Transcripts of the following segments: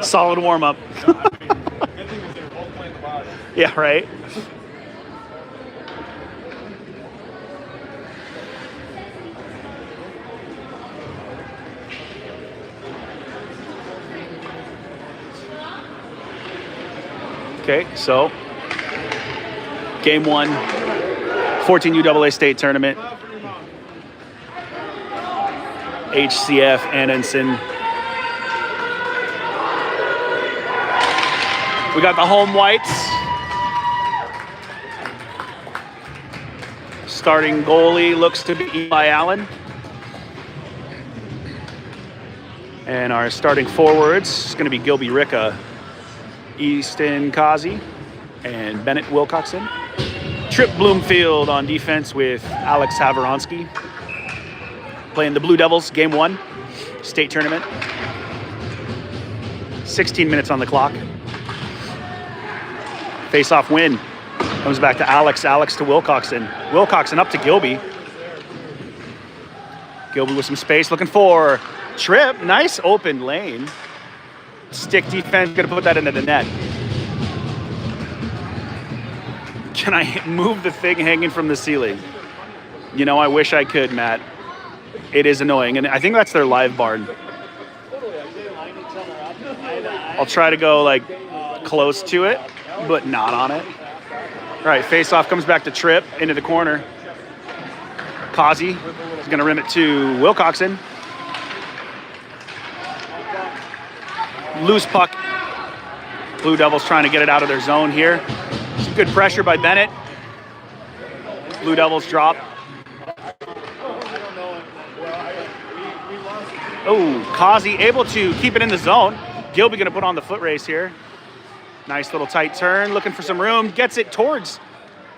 Solid warm-up. Yeah, right? Okay, so game 1, 14 UAA state tournament. HCF Anenson. We got the home whites. Starting goalie looks to be Eli Allen. And our starting forwards is going to be Gilby Ricka, Easton Kazi, and Bennett Wilcoxon. Trip Bloomfield on defense with Alex Havoronsky. Playing the Blue Devils, game 1, state tournament. 16 minutes on the clock. Face-off win. Comes back to Alex to Wilcoxon. Wilcoxon up to Gilby. Gilby with some space, looking for Trip. Nice open lane. Stick defense, gonna put that into the net. Can I move the thing hanging from the ceiling? You know, I wish I could, Matt. It is annoying, and I think that's their live barn. I'll try to go like close to it, but not on it. All right, face-off comes back to Trip into the corner. Kazi is gonna rim it to Wilcoxon. Loose puck. Blue Devils trying to get it out of their zone here. Some good pressure by Bennett. Blue Devils drop. Oh, Kazi able to keep it in the zone. Gilby gonna put on the foot race here. Nice little tight turn, looking for some room. Gets it towards,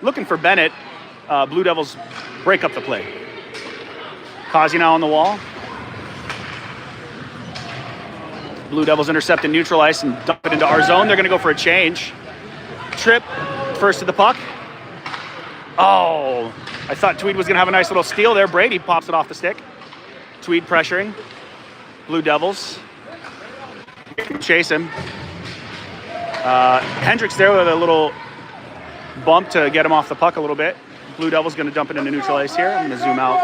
looking for Bennett. Blue Devils break up the play. Kazi now on the wall. Blue Devils intercept and neutral ice and dump it into our zone. They're gonna go for a change. Trip, first to the puck. Oh, I thought Tweed was gonna have a nice little steal there. Brady pops it off the stick. Tweed pressuring. Blue Devils. Chase him. Hendricks there with a little bump to get him off the puck a little bit. Blue Devils gonna dump it into neutral ice here. I'm gonna zoom out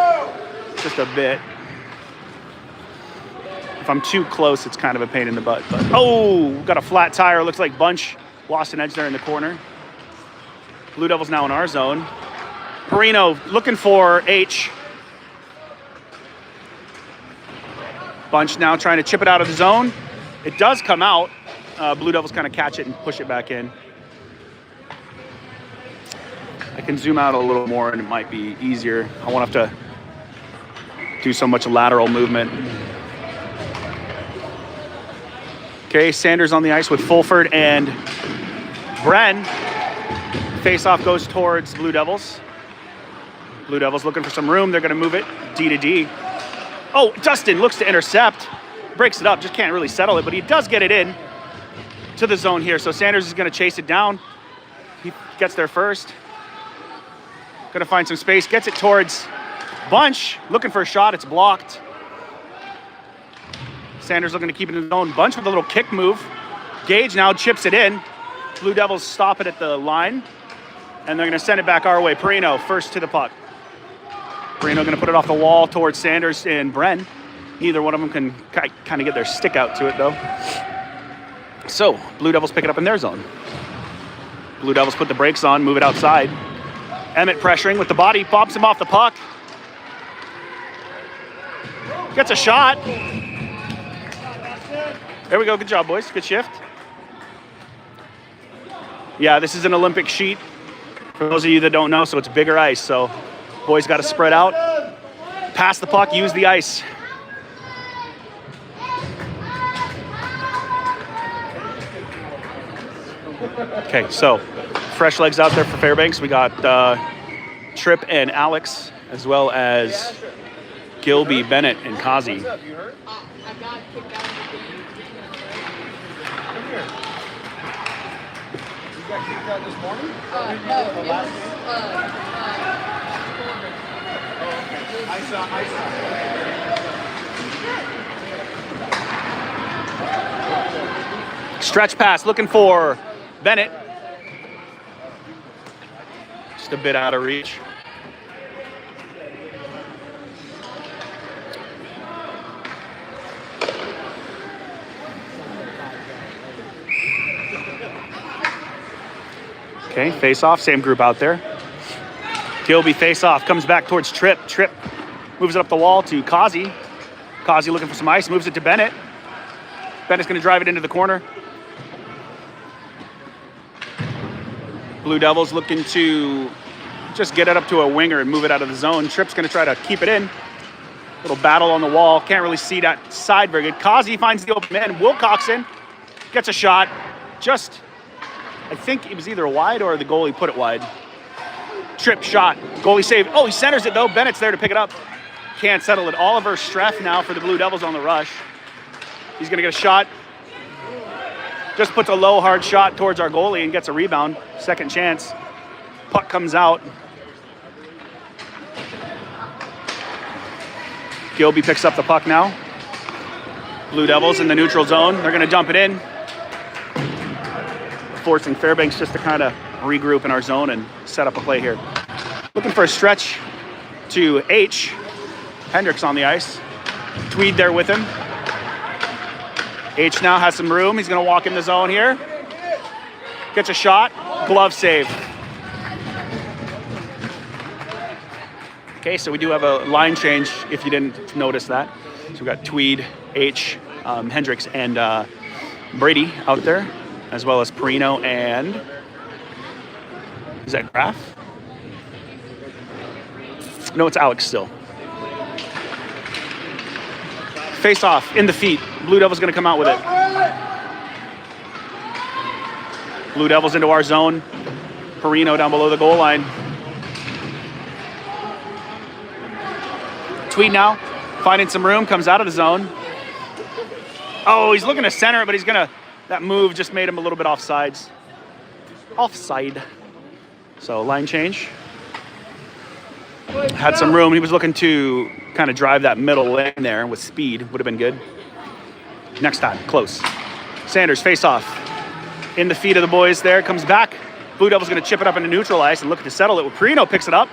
just a bit. If I'm too close, it's kind of a pain in the butt. But oh, got a flat tire. Looks like Bunch lost an edge there in the corner. Blue Devils now in our zone. Perino looking for H. Bunch now trying to chip it out of the zone. It does come out. Blue Devils kind of catch it and push it back in. I can zoom out a little more and it might be easier. I won't have to do so much lateral movement. Okay, Sanders on the ice with Fulford and Bren. Face-off goes towards Blue Devils. Blue Devils looking for some room. They're going to move it D to D. Oh, Dustin looks to intercept. Breaks it up, just can't really settle it, but he does get it in to the zone here. So Sanders is going to chase it down. He gets there first. Going to find some space. Gets it towards Bunch. Looking for a shot. It's blocked. Sanders looking to keep it in the zone. Bunch with a little kick move. Gage now chips it in. Blue Devils stop it at the line. And they're going to send it back our way. Perino first to the puck. Perino going to put it off the wall towards Sanders and Bren. Neither one of them can kind of get their stick out to it, though. So, Blue Devils pick it up in their zone. Blue Devils put the brakes on, move it outside. Emmett pressuring with the body, bobs him off the puck. Gets a shot. There we go, good job, boys, good shift. Yeah, this is an Olympic sheet. For those of you that don't know, so it's bigger ice, so boys got to spread out. Pass the puck, use the ice. Okay, so fresh legs out there for Fairbanks. We got Tripp and Alex, as well as Gilby, Bennett, and Kazi. Got kicked out this morning? I saw. Stretch pass looking for Bennett. Just a bit out of reach. Okay, face off, same group out there. Gilby face off, comes back towards Tripp. Tripp moves it up the wall to Kazi. Kazi looking for some ice, moves it to Bennett. Bennett's gonna drive it into the corner. Blue Devils looking to just get it up to a winger and move it out of the zone. Tripp's gonna try to keep it in. Little battle on the wall, can't really see that side very good. Kazi finds the open man, Wilcoxon gets a shot. Just, I think it was either wide or the goalie put it wide. Tripp shot, goalie saved. Oh, he centers it though. Bennett's there to pick it up. Can't settle it. Oliver Streff now for the Blue Devils on the rush. He's gonna get a shot. Just puts a low, hard shot towards our goalie and gets a rebound. Second chance. Puck comes out. Gilby picks up the puck now. Blue Devils in the neutral zone. They're gonna dump it in. Forcing Fairbanks just to kind of regroup in our zone and set up a play here. Looking for a stretch to H. Hendricks on the ice. Tweed there with him. H now has some room. He's going to walk in the zone here. Gets a shot. Glove save. Okay, so we do have a line change if you didn't notice that. So we've got Tweed, H, Hendricks, and Brady out there, as well as Perino and, is that Graf? No, it's Alex still. Face off in the feet. Blue Devils gonna come out with it. Blue Devils into our zone. Perino down below the goal line. Tweed now, finding some room, comes out of the zone. Oh, he's looking to center it, but he's gonna, that move just made him a little bit offsides. Offside. So line change. Had some room. He was looking to kind of drive that middle lane there with speed. Would have been good. Next time, close. Sanders face off. In the feet of the boys there, comes back. Blue Devils going to chip it up into neutral ice and look to settle it. Perino picks it up.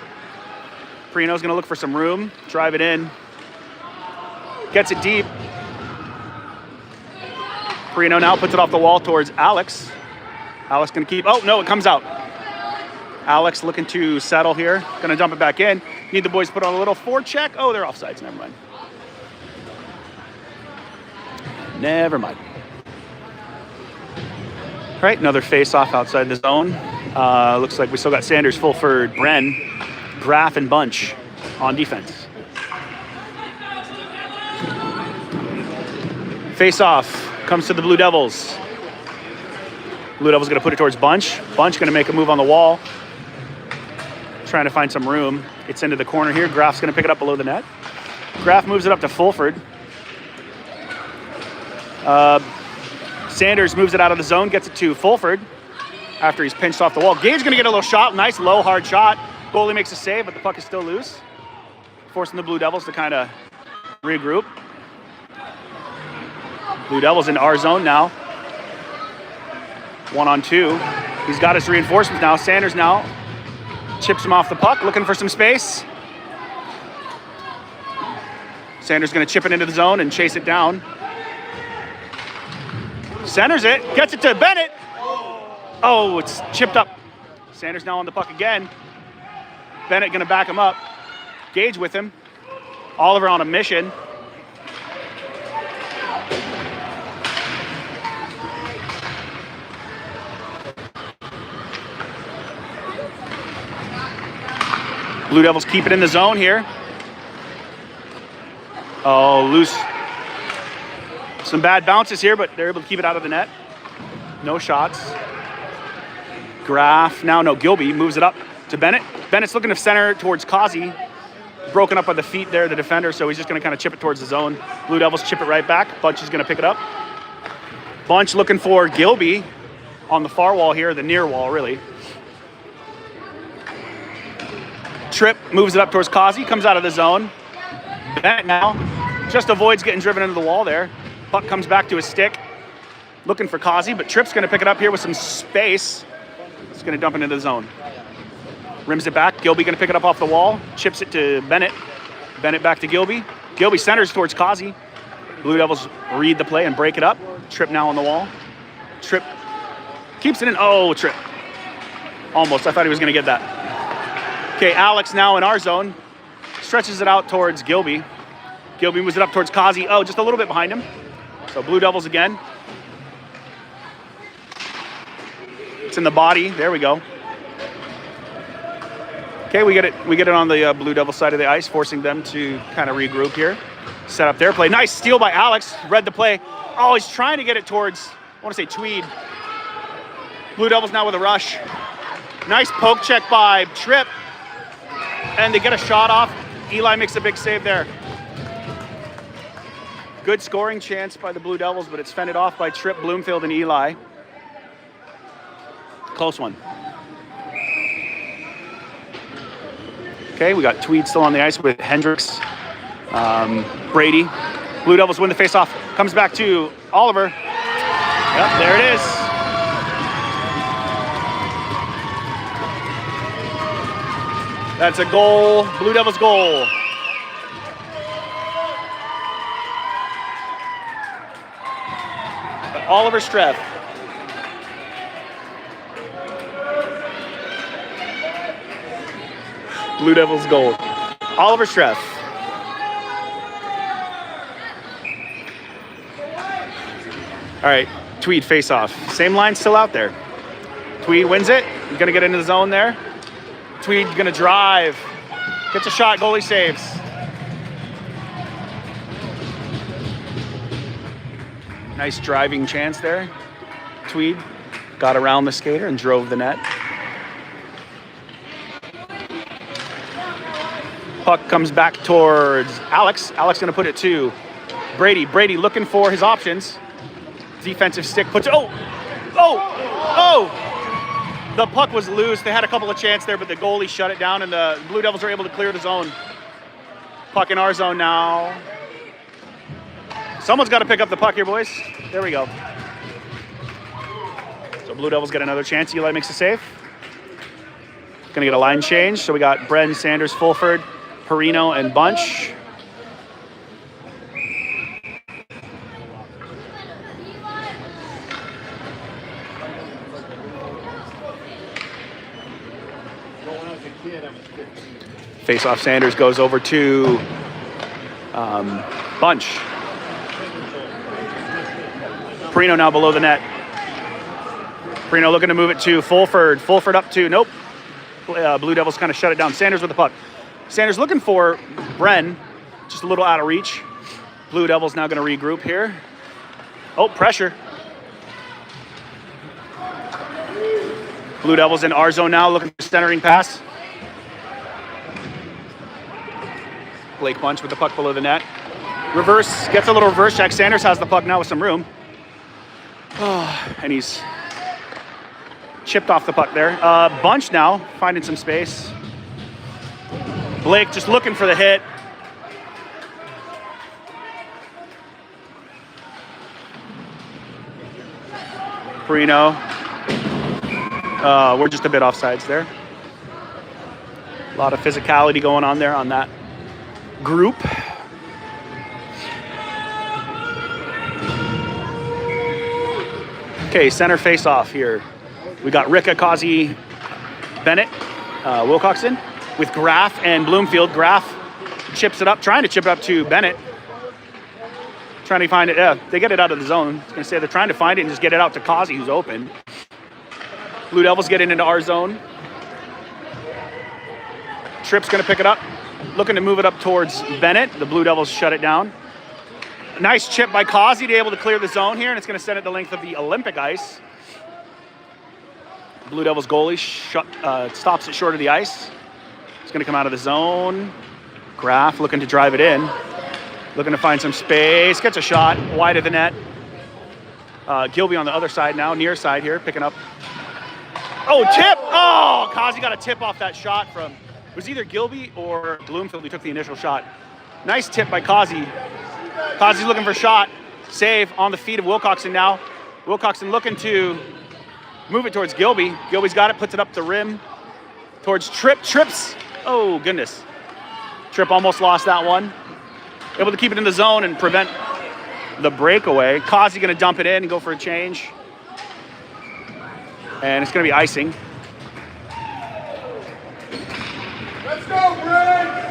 Perino's going to look for some room, drive it in. Gets it deep. Perino now puts it off the wall towards Alex. Alex going to keep, oh no, it comes out. Alex looking to settle here. Going to dump it back in. Need the boys to put on a little forecheck. Oh, they're offsides. Never mind. Never mind. All right, another face-off outside the zone. Looks like we still got Sanders, Fulford, Bren, Graf, and Bunch on defense. Face-off comes to the Blue Devils. Blue Devils going to put it towards Bunch. Bunch going to make a move on the wall. Trying to find some room. It's into the corner here. Graf's going to pick it up below the net. Graf moves it up to Fulford. Sanders moves it out of the zone, gets it to Fulford after he's pinched off the wall. Gage going to get a little shot. Nice low, hard shot. Goalie makes a save, but the puck is still loose. Forcing the Blue Devils to kind of regroup. Blue Devils into our zone now. 1-on-2. He's got his reinforcements now. Sanders now chips him off the puck, looking for some space. Sanders going to chip it into the zone and chase it down. Centers it, gets it to Bennett. Oh, it's chipped up. Sanders now on the puck again. Bennett going to back him up. Gage with him. Oliver on a mission. Blue Devils keep it in the zone here. Oh, loose. Some bad bounces here, but they're able to keep it out of the net. No shots. Graf, now no, Gilby moves it up to Bennett. Bennett's looking to center towards Kazi. Broken up by the feet there, the defender, so he's just going to kind of chip it towards the zone. Blue Devils chip it right back. Bunch is going to pick it up. Bunch looking for Gilby on the far wall here, the near wall, really. Tripp moves it up towards Kazi, comes out of the zone. Bennett now just avoids getting driven into the wall there. Puck comes back to his stick. looking for Kazi, but Tripp's gonna pick it up here with some space. It's gonna dump it into the zone. Rims it back, Gilby gonna pick it up off the wall, chips it to Bennett. Bennett back to Gilby. Gilby centers towards Kazi. Blue Devils read the play and break it up. Tripp now on the wall. Tripp keeps it in, oh, Tripp. Almost, I thought he was gonna get that. Okay, Alex now in our zone. Stretches it out towards Gilby. Gilby moves it up towards Kazi. Oh, just a little bit behind him. So Blue Devils again. It's in the body. There we go. Okay, we get it on the Blue Devil side of the ice, forcing them to kind of regroup here. Set up their play. Nice steal by Alex. Read the play. Oh, he's trying to get it towards, I want to say Tweed. Blue Devils now with a rush. Nice poke check by Tripp. And they get a shot off. Eli makes a big save there. Good scoring chance by the Blue Devils, but it's fended off by Tripp, Bloomfield, and Eli. Close one. Okay, we got Tweed still on the ice with Hendricks, Brady. Blue Devils win the faceoff. Comes back to Oliver. Yep, there it is. That's a goal, Blue Devils goal. Oliver Streff. Blue Devils goal. Oliver Streff. All right, Tweed face off. Same line still out there. Tweed wins it. He's gonna get into the zone there. Tweed gonna drive. Gets a shot, goalie saves. Nice driving chance there. Tweed got around the skater and drove the net. Puck comes back towards Alex. Alex gonna put it to Brady. Brady looking for his options. Defensive stick puts it, oh! The puck was loose. They had a couple of chances there, but the goalie shut it down and the Blue Devils were able to clear the zone. Puck in our zone now. Someone's got to pick up the puck here, boys. There we go. So Blue Devils get another chance. Eli makes a save. Gonna get a line change. So we got Bren, Sanders, Fulford, Perino, and Bunch. Face-off Sanders goes over to Bunch. Perino now below the net. Perino looking to move it to Fulford. Fulford up to, nope. Blue Devils kind of shut it down. Sanders with the puck. Sanders looking for Bren, just a little out of reach. Blue Devils now going to regroup here. Oh, pressure. Blue Devils in our zone now, looking for centering pass. Blake Bunch with the puck below the net. Reverse, gets a little reverse check. Sanders has the puck now with some room. Oh, and he's chipped off the puck there. Bunch now, finding some space. Blake just looking for the hit. Perino. We're just a bit offsides there. A lot of physicality going on there on that group. Okay, center face-off here. We got Ricka, Kazi, Bennett, Wilcoxon with Graff and Bloomfield. Graff chips it up, trying to chip it up to Bennett. Trying to find it. Yeah, they get it out of the zone. I was going to say they're trying to find it and just get it out to Kazi, who's open. Blue Devils getting into our zone. Tripp's going to pick it up. Looking to move it up towards Bennett. The Blue Devils shut it down. A nice chip by Kazi to be able to clear the zone here, and it's going to send it the length of the Olympic ice. Blue Devils goalie stops it short of the ice. It's going to come out of the zone. Graff looking to drive it in. Looking to find some space. Gets a shot wide of the net. Gilby on the other side now, near side here, picking up. Oh, tip! Oh, Kazi got a tip off that shot from, it was either Gilby or Bloomfield who took the initial shot. Nice tip by Kazi. Kazi's looking for a shot. Save on the feet of Wilcoxon now. Wilcoxon looking to move it towards Gilby. Gilby's got it, puts it up the rim towards Tripp. Trips. Oh, goodness. Tripp almost lost that one. Able to keep it in the zone and prevent the breakaway. Kazi going to dump it in and go for a change. And it's going to be icing. Let's go, Brent!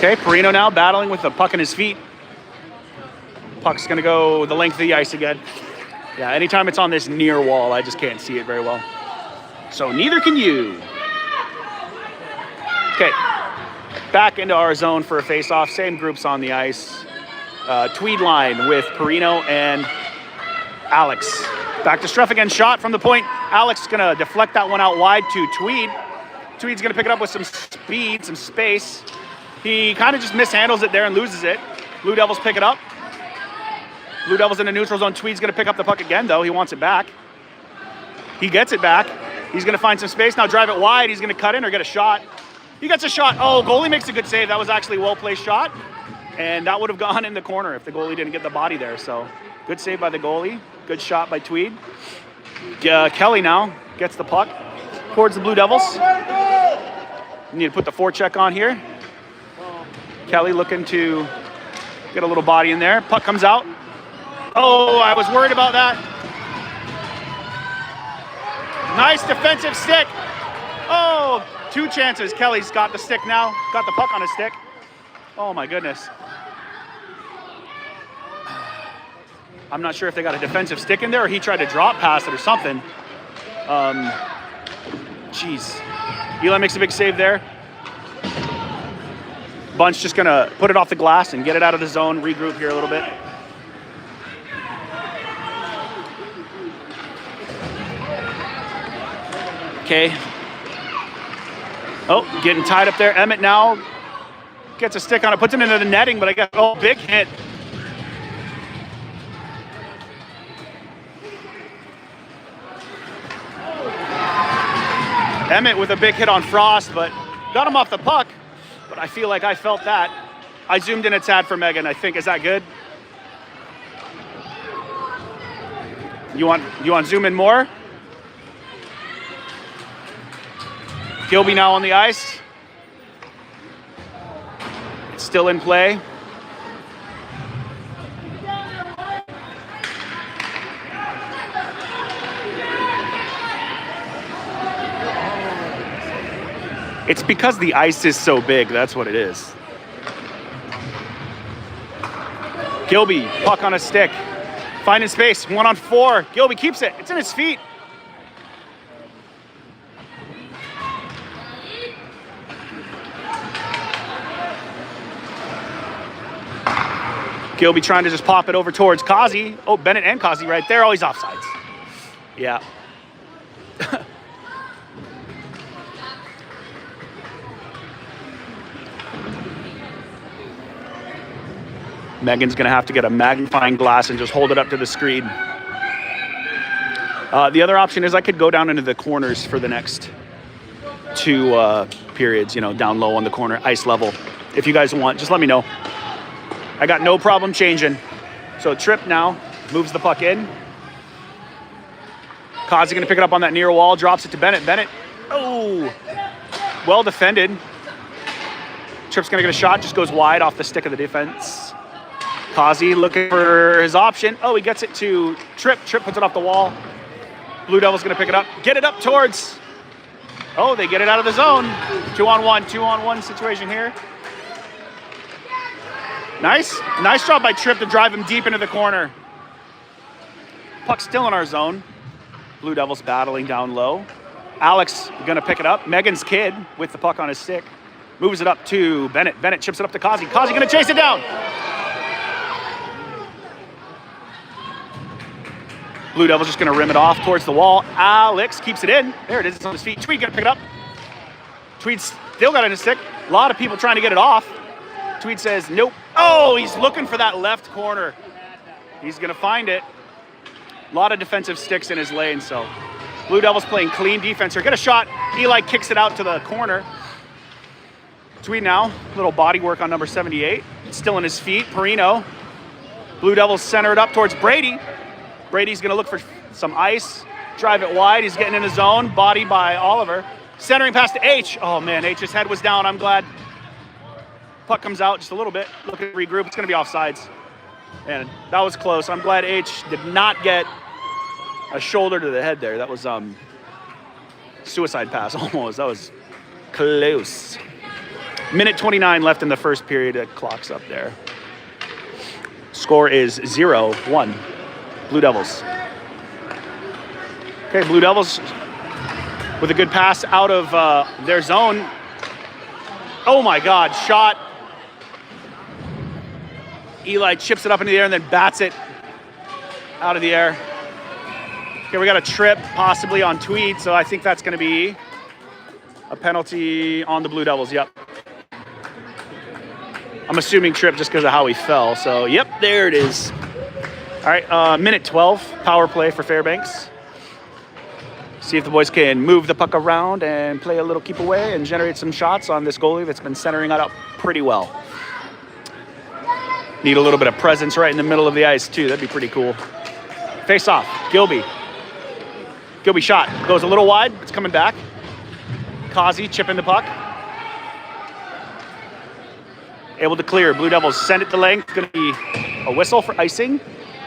Okay, Perino now battling with the puck in his feet. Puck's gonna go the length of the ice again. Yeah, anytime it's on this near wall, I just can't see it very well. So neither can you. Okay, back into our zone for a face-off. Same groups on the ice. Tweed line with Perino and Alex. Back to Streff again, shot from the point. Alex is gonna deflect that one out wide to Tweed. Tweed's gonna pick it up with some speed, some space. He kind of just mishandles it there and loses it. Blue Devils pick it up. Blue Devils in the neutral zone. Tweed's going to pick up the puck again, though. He wants it back. He gets it back. He's going to find some space. Now drive it wide. He's going to cut in or get a shot. He gets a shot. Oh, goalie makes a good save. That was actually a well-placed shot. And that would have gone in the corner if the goalie didn't get the body there. So good save by the goalie. Good shot by Tweed. Kelly now gets the puck towards the Blue Devils. You need to put the forecheck on here. Kelly looking to get a little body in there. Puck comes out. Oh, I was worried about that. Nice defensive stick. Oh, 2 chances. Kelly's got the stick now. Got the puck on his stick. Oh, my goodness. I'm not sure if they got a defensive stick in there or he tried to drop past it or something. Jeez. Eli makes a big save there. Bunch just gonna put it off the glass and get it out of the zone, regroup here a little bit. Okay. Oh, getting tied up there. Emmett now gets a stick on it, puts it into the netting, but I got a big hit. Emmett with a big hit on Frost, but got him off the puck. But I feel like I felt that. I zoomed in a tad for Megan, I think. Is that good? You want zoom in more? Gilby now on the ice. It's still in play. It's because the ice is so big, that's what it is. Gilby, puck on a stick. Finding space, 1-on-4. Gilby keeps it, it's in his feet. Gilby trying to just pop it over towards Kazi. Oh, Bennett and Kazi right there. Oh, he's offsides. Yeah. Megan's going to have to get a magnifying glass and just hold it up to the screen. The other option is I could go down into the corners for the next 2 periods, down low on the corner, ice level. If you guys want, just let me know. I got no problem changing. So Tripp now moves the puck in. Kazi going to pick it up on that near wall, drops it to Bennett. Bennett, oh, well defended. Tripp's going to get a shot, just goes wide off the stick of the defense. Kazi looking for his option. Oh, he gets it to Tripp. Tripp puts it off the wall. Blue Devil's going to pick it up. Get it up towards. Oh, they get it out of the zone. 2-on-1, 2-on-1 situation here. Nice job by Tripp to drive him deep into the corner. Puck still in our zone. Blue Devils battling down low. Alex going to pick it up. Megan's kid with the puck on his stick. Moves it up to Bennett. Bennett chips it up to Kazi. Kazi going to chase it down. Blue Devil's just going to rim it off towards the wall. Alex keeps it in. There it is. It's on his feet. Tweed going to pick it up. Tweed's still got it in his stick. A lot of people trying to get it off. Tweed says, nope. Oh, he's looking for that left corner. He's going to find it. A lot of defensive sticks in his lane, so Blue Devils playing clean defense here. Get a shot. Eli kicks it out to the corner. Tweed now, little body work on number 78. Still in his feet, Perino. Blue Devils center it up towards Brady. Brady's gonna look for some ice, drive it wide. He's getting in his zone, body by Oliver. Centering pass to H. Oh man, H's head was down, I'm glad. Puck comes out just a little bit, looking to regroup. It's gonna be offsides. And that was close. I'm glad H did not get a shoulder to the head there. That was suicide pass almost. That was close. Minute 29 left in the first period. The clock's up there. Score is 0-1. Blue Devils. Okay, Blue Devils with a good pass out of their zone. Oh my God, shot. Eli chips it up into the air and then bats it out of the air. Okay, we got a trip possibly on Tweed, so I think that's going to be a penalty on the Blue Devils. Yep. I'm assuming trip just because of how he fell. So, yep, there it is. All right, minute 12, power play for Fairbanks. See if the boys can move the puck around and play a little keep away and generate some shots on this goalie that's been centering it up pretty well. Need a little bit of presence right in the middle of the ice, too. That'd be pretty cool. Face off, Gilby. Gilby shot, goes a little wide, it's coming back. Kazi chipping the puck. Able to clear. Blue Devils send it to length. Going to be a whistle for icing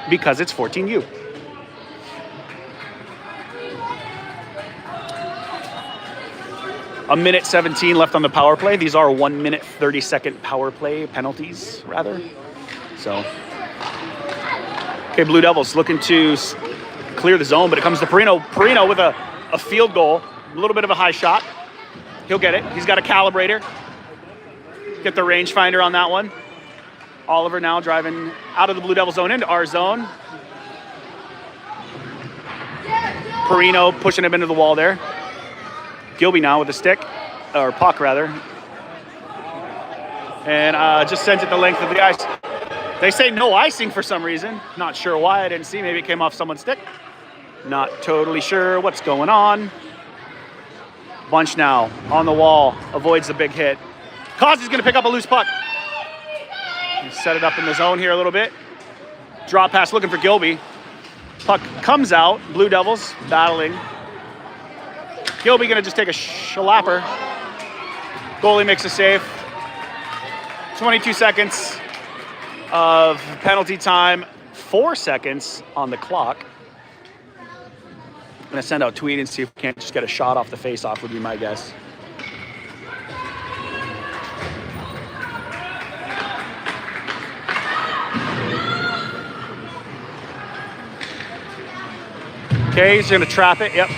because it's 14U. A minute 17 left on the power play. These are 1 minute 30-second power play penalties, rather. So, okay, Blue Devils looking to clear the zone, but it comes to Perino. Perino with a field goal. A little bit of a high shot. He'll get it. He's got a calibrator. Get the rangefinder on that one. Oliver now driving out of the Blue Devil zone into our zone. Perino pushing him into the wall there. Gilby now with a stick, or puck rather. And just sends it the length of the ice. They say no icing for some reason. Not sure why, I didn't see. Maybe it came off someone's stick. Not totally sure what's going on. Bunch now on the wall, avoids the big hit. Kazi's gonna pick up a loose puck. Set it up in the zone here a little bit. Draw pass looking for Gilby. Puck comes out. Blue Devils battling. Gilby gonna just take a schlapper. Goalie makes a save. 22 seconds of penalty time. 4 seconds on the clock. I'm gonna send out Tweed and see if we can't just get a shot off the face-off would be my guess. Okay, he's gonna trap it, yep.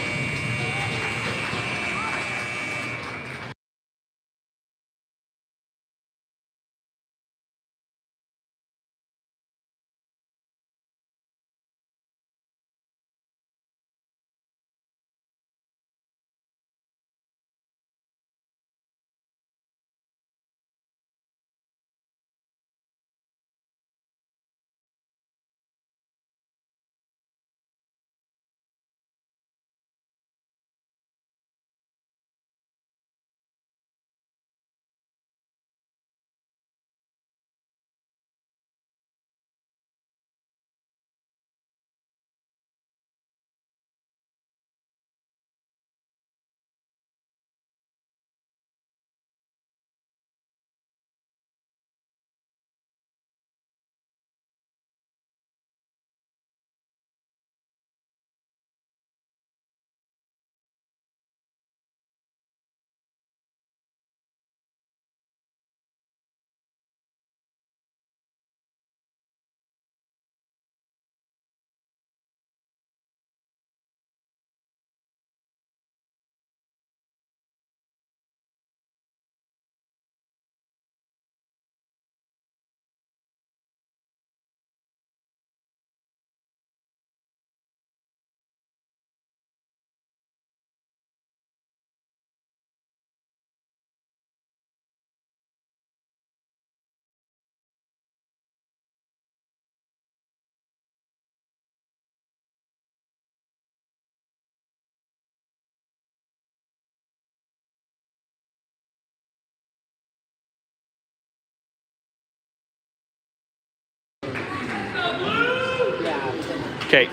Okay.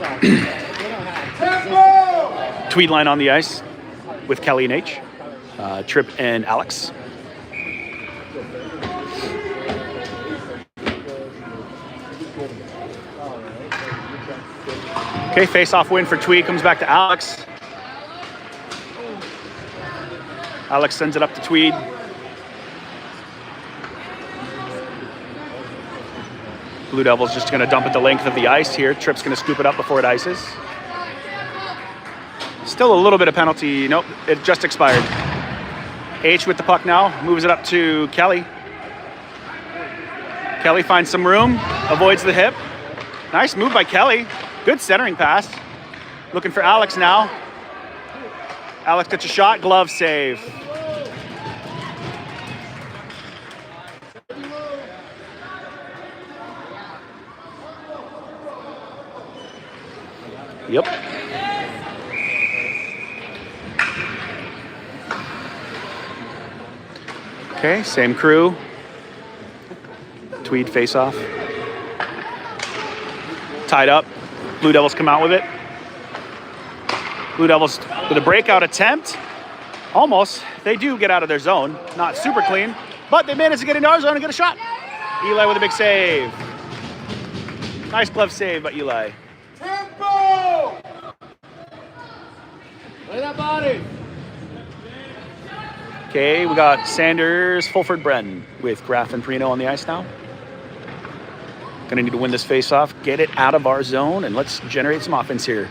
Tempo! Tweed line on the ice with Kelly and H. Trip and Alex. Okay, face-off win for Tweed. Comes back to Alex. Alex sends it up to Tweed. Blue Devils just going to dump it the length of the ice here. Trip's going to scoop it up before it ices. Still a little bit of penalty. Nope, it just expired. H with the puck now, moves it up to Kelly. Kelly finds some room, avoids the hip. Nice move by Kelly. Good centering pass. Looking for Alex now. Alex gets a shot, glove save. Yep. Okay, same crew. Tweed face-off. Tied up. Blue Devils come out with it. Blue Devils with a breakout attempt. Almost. They do get out of their zone. Not super clean, but they managed to get into our zone and get a shot. Eli with a big save. Nice glove save by Eli. Tempo! Lay that body. Okay, we got Sanders, Fulford, Bren with Graf and Perino on the ice now. Gonna need to win this face-off, get it out of our zone, and let's generate some offense here.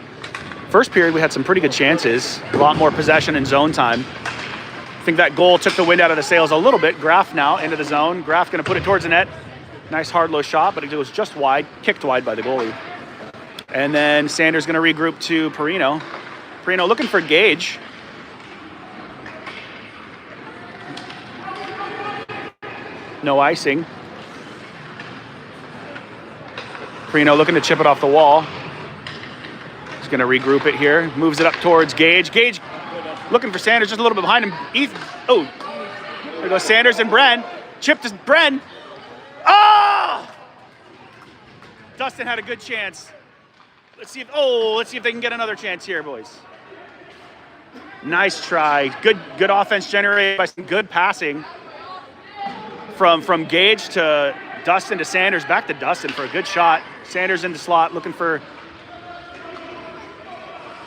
First period, we had some pretty good chances. A lot more possession and zone time. I think that goal took the wind out of the sails a little bit. Graf now into the zone. Graf gonna put it towards the net. Nice hard low shot, but it was just wide, kicked wide by the goalie. And then Sanders gonna regroup to Perino. Perino looking for Gage. No icing. Perino looking to chip it off the wall. He's going to regroup it here. Moves it up towards Gage. Gage looking for Sanders, just a little bit behind him. Ethan. Oh, there goes Sanders and Bren. Chip to Bren. Oh! Dustin had a good chance. Let's see if they can get another chance here, boys. Nice try. Good offense generated by some good passing. From Gage to Dustin to Sanders, back to Dustin for a good shot. Sanders in the slot looking for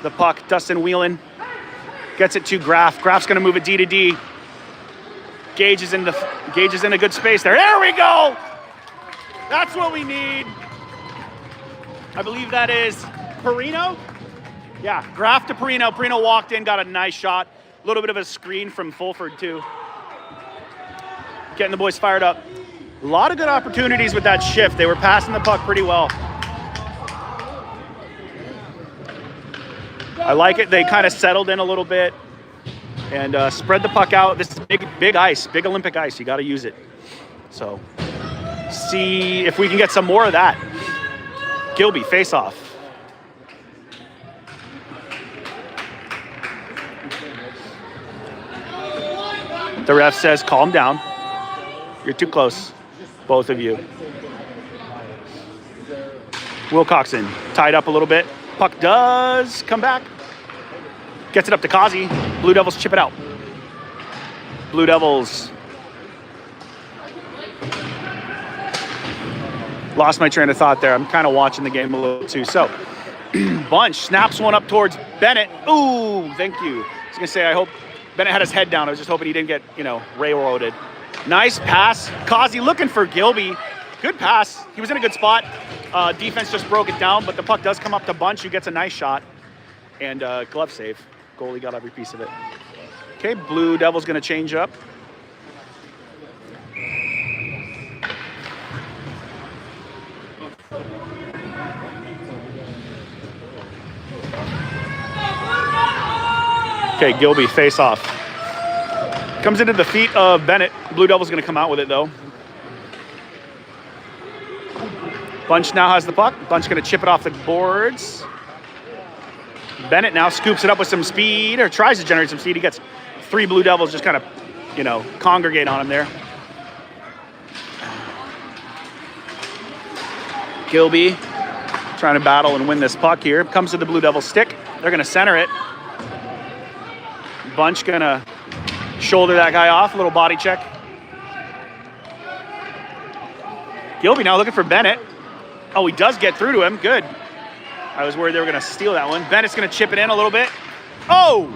the puck. Dustin wheeling. Gets it to Graf. Graf's gonna move it D to D. Gage is in a good space there. There we go! That's what we need. I believe that is Perino. Yeah, Graf to Perino. Perino walked in, got a nice shot. A little bit of a screen from Fulford too. Getting the boys fired up. A lot of good opportunities with that shift. They were passing the puck pretty well. I like it. They kind of settled in a little bit and spread the puck out. This is big ice, big Olympic ice. You got to use it. So see if we can get some more of that. Gilby, face off. The ref says, calm down. You're too close, both of you. Wilcoxon tied up a little bit. Puck does come back. Gets it up to Kazi. Blue Devils chip it out. Blue Devils. Lost my train of thought there. I'm kind of watching the game a little too. So, Bunch snaps one up towards Bennett. Ooh, thank you. I was going to say, I hope Bennett had his head down. I was just hoping he didn't get, railroaded. Nice pass. Kazi looking for Gilby. Good pass. He was in a good spot. Defense just broke it down, but the puck does come up to Bunch, who gets a nice shot. And glove save. Goalie got every piece of it. Okay, Blue Devils going to change up. Okay, Gilby, face off. Comes into the feet of Bennett. Blue Devil's going to come out with it, though. Bunch now has the puck. Bunch going to chip it off the boards. Bennett now scoops it up with some speed, or tries to generate some speed. He gets 3 Blue Devils just kind of, congregate on him there. Gilby trying to battle and win this puck here. Comes to the Blue Devils stick. They're going to center it. Bunch going to shoulder that guy off. A little body check. Gilby now looking for Bennett. Oh, he does get through to him. Good. I was worried they were going to steal that one. Bennett's going to chip it in a little bit. Oh!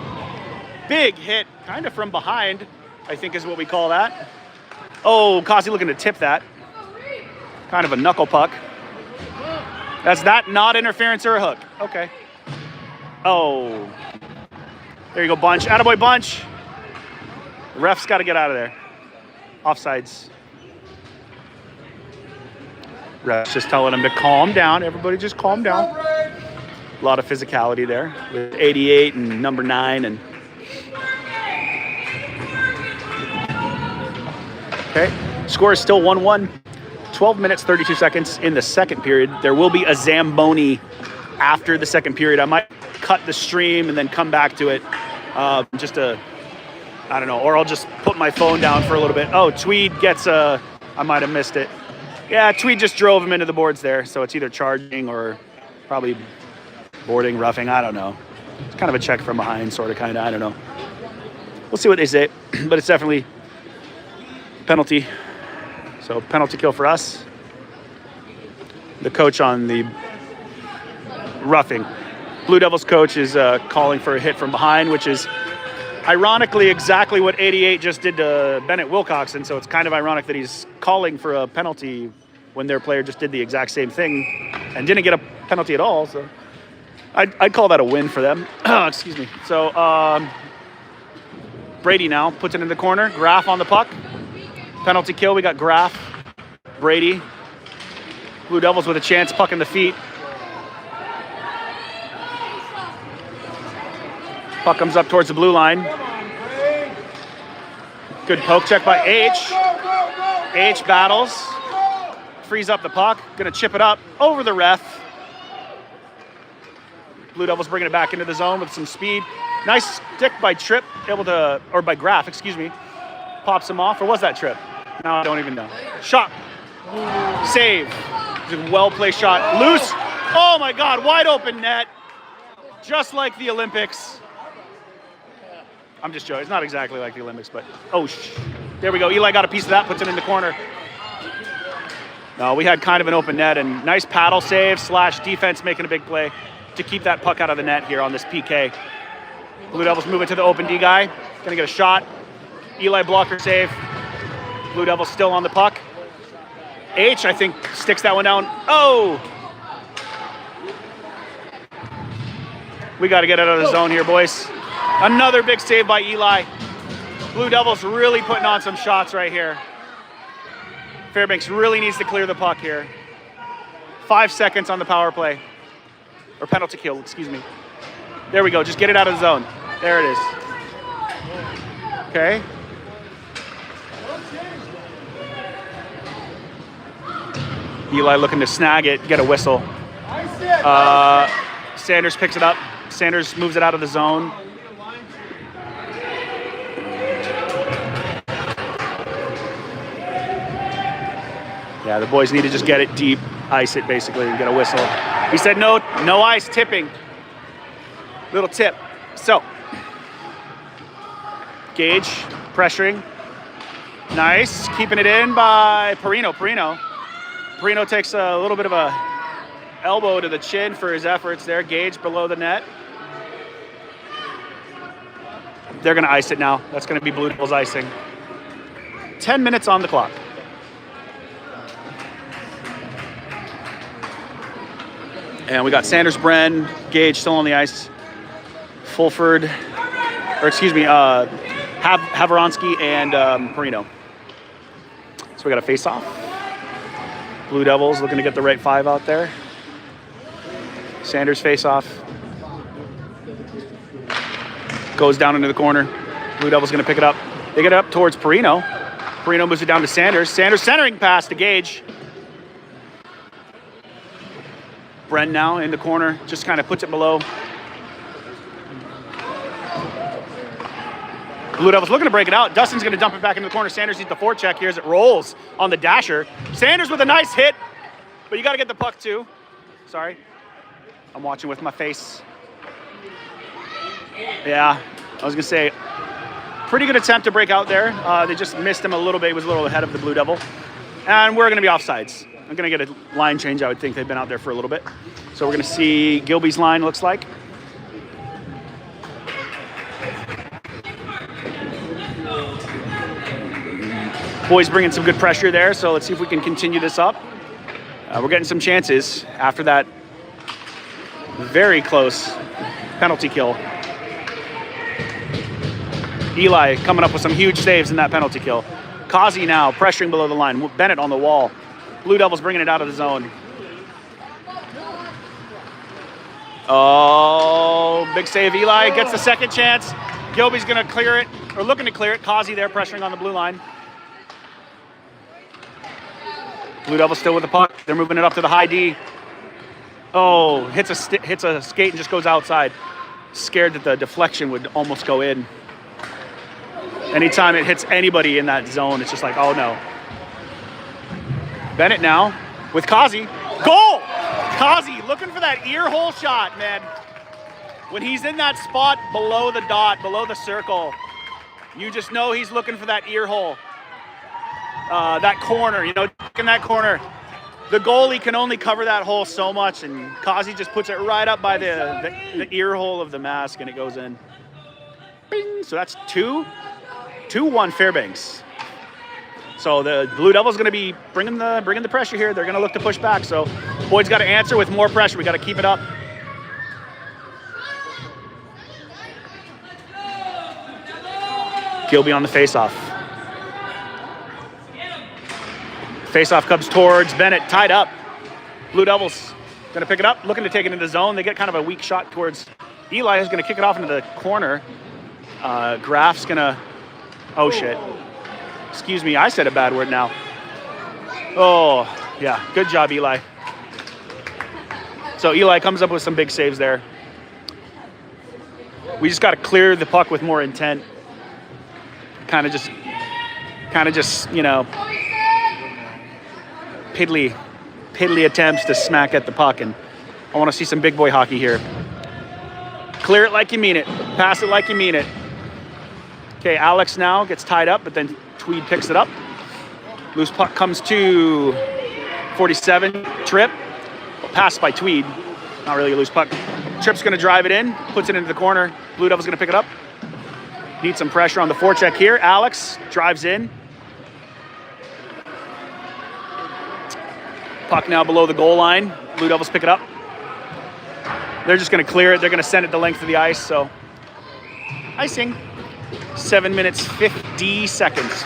Big hit. Kind of from behind, I think is what we call that. Oh, Cossie looking to tip that. Kind of a knuckle puck. That's not interference or a hook. Okay. Oh. There you go, Bunch. Attaboy, Bunch. The ref's got to get out of there. Offsides. Ref's just telling him to calm down. Everybody just calm down. A lot of physicality there with 88 and number 9. And okay. Score is still 1-1. 12 minutes, 32 seconds in the second period. There will be a Zamboni after the second period. I might cut the stream and then come back to it. I don't know, or I'll just put my phone down for a little bit. Oh, Tweed gets I might have missed it. Yeah, Tweed just drove him into the boards there, so it's either charging or probably boarding, roughing, I don't know. It's kind of a check from behind, sort of, kind of, I don't know. We'll see what they say, but it's definitely penalty. So penalty kill for us. The coach on the roughing. Blue Devils coach is calling for a hit from behind, which is ironically exactly what 88 just did to Bennett Wilcoxon. So it's kind of ironic that he's calling for a penalty when their player just did the exact same thing and didn't get a penalty at all. So I'd call that a win for them. Excuse me. So Brady now puts it in the corner. Graff on the puck. Penalty kill. We got Graff, Brady. Blue Devils with a chance, puck in the feet. Puck comes up towards the blue line. Good poke check by H. H battles. Frees up the puck. Gonna chip it up over the ref. Blue Devils bringing it back into the zone with some speed. Nice stick by Tripp, or by Graff, excuse me. Pops him off, or was that Tripp? No, I don't even know. Shot. Save. Well-placed shot. Loose. Oh my God, wide open net. Just like the Olympics. I'm just joking. It's not exactly like the Olympics, but there we go. Eli got a piece of that, puts it in the corner. No, we had kind of an open net, and nice paddle save / defense making a big play to keep that puck out of the net here on this PK. Blue Devils move it to the open D guy. Gonna get a shot. Eli blocker save. Blue Devils still on the puck. H, I think, sticks that one down. Oh! We got to get out of the zone here, boys. Another big save by Eli. Blue Devils really putting on some shots right here. Fairbanks really needs to clear the puck here. 5 seconds on the power play. Or penalty kill, excuse me. There we go. Just get it out of the zone. There it is. Okay. Eli looking to snag it, get a whistle. Sanders picks it up. Sanders moves it out of the zone. Yeah, the boys need to just get it deep, ice it basically, and get a whistle. He said no ice, tipping. Little tip. So, Gage pressuring. Nice, keeping it in by Perino. Perino takes a little bit of a elbow to the chin for his efforts there. Gage below the net. They're going to ice it now. That's going to be Blue Devils icing. 10 minutes on the clock. And we got Sanders, Bren, Gage still on the ice. Fulford, Havoronsky and Perino. So we got a face-off. Blue Devils looking to get the right 5 out there. Sanders face-off. Goes down into the corner. Blue Devils going to pick it up. They get it up towards Perino. Perino moves it down to Sanders. Sanders centering pass to Gage. Bren now in the corner. Just kind of puts it below. Blue Devils looking to break it out. Dustin's going to dump it back into the corner. Sanders needs the forecheck here as it rolls on the dasher. Sanders with a nice hit, but you got to get the puck too. Sorry. I'm watching with my face. Yeah, I was gonna say, pretty good attempt to break out there. They just missed him a little bit. He was a little ahead of the Blue Devil. And we're gonna be offsides. I'm gonna get a line change. I would think they've been out there for a little bit. So we're gonna see Gilby's line looks like. Boys bringing some good pressure there, so let's see if we can continue this up. We're getting some chances after that very close penalty kill. Eli coming up with some huge saves in that penalty kill. Kazi now pressuring below the line. Bennett on the wall. Blue Devils bringing it out of the zone. Oh, big save. Eli gets the second chance. Gilby's going to clear it, or looking to clear it. Kazi there pressuring on the blue line. Blue Devils still with the puck. They're moving it up to the high D. Oh, hits a skate and just goes outside. Scared that the deflection would almost go in. Anytime it hits anybody in that zone, it's just like, oh no. Bennett now with Kazi. Goal! Kazi looking for that ear hole shot, man. When he's in that spot below the dot, below the circle, you just know he's looking for that ear hole. That corner, you know, in that corner. The goalie can only cover that hole so much, and Kazi just puts it right up by the ear hole of the mask, and it goes in. Bing! So that's 2-1 Fairbanks. So the Blue Devils going to be bringing the pressure here. They're going to look to push back. So Boyd's got to answer with more pressure. We got to keep it up. Gilby on the faceoff. Faceoff comes towards Bennett, tied up. Blue Devils going to pick it up, looking to take it into the zone. They get kind of a weak shot towards Eli, who's going to kick it off into the corner. Graf's going to, oh shit. Excuse me, I said a bad word now. Oh, yeah, good job, Eli. So Eli comes up with some big saves there. We just got to clear the puck with more intent. Kind of just, you know, piddly attempts to smack at the puck, and I want to see some big boy hockey here. Clear it like you mean it. Pass it like you mean it. Okay, Alex now gets tied up, but then Tweed picks it up. Loose puck comes to 47, Tripp. Passed by Tweed. Not really a loose puck. Tripp's going to drive it in, puts it into the corner. Blue Devil's going to pick it up. Need some pressure on the forecheck here. Alex drives in. Puck now below the goal line. Blue Devils pick it up. They're just going to clear it. They're going to send it the length of the ice. So, icing. 7 minutes, 50 seconds.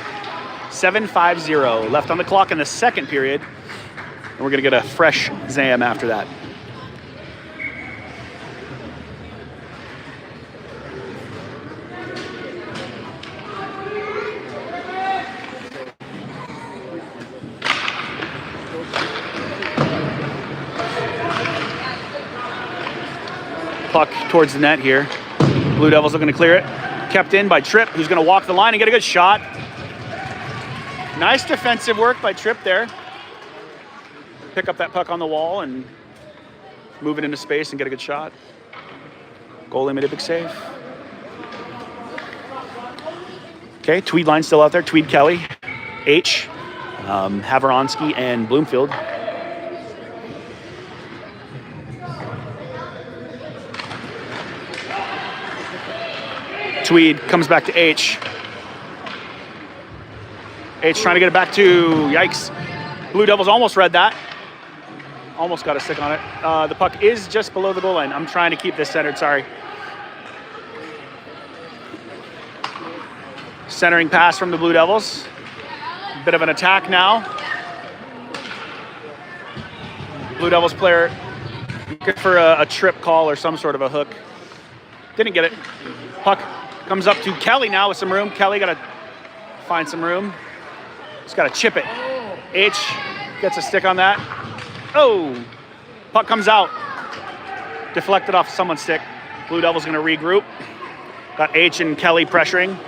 7:50 left on the clock in the second period. And we're going to get a fresh Zam after that. Puck towards the net here. Blue Devils looking to clear it. Kept in by Tripp, who's going to walk the line and get a good shot. Nice defensive work by Tripp there. Pick up that puck on the wall and move it into space and get a good shot. Goalie made a big save. Okay, Tweed line still out there. Tweed, Kelly, H, Haveronsky, and Bloomfield. Tweed comes back to H. H trying to get it back to, yikes. Blue Devils almost read that. Almost got a stick on it. The puck is just below the goal line. I'm trying to keep this centered, sorry. Centering pass from the Blue Devils. Bit of an attack now. Blue Devils player looking for a trip call or some sort of a hook. Didn't get it. Puck comes up to Kelly now with some room. Kelly got to find some room. Just got to chip it. H gets a stick on that. Oh, puck comes out. Deflected off someone's stick. Blue Devils going to regroup. Got H and Kelly pressuring.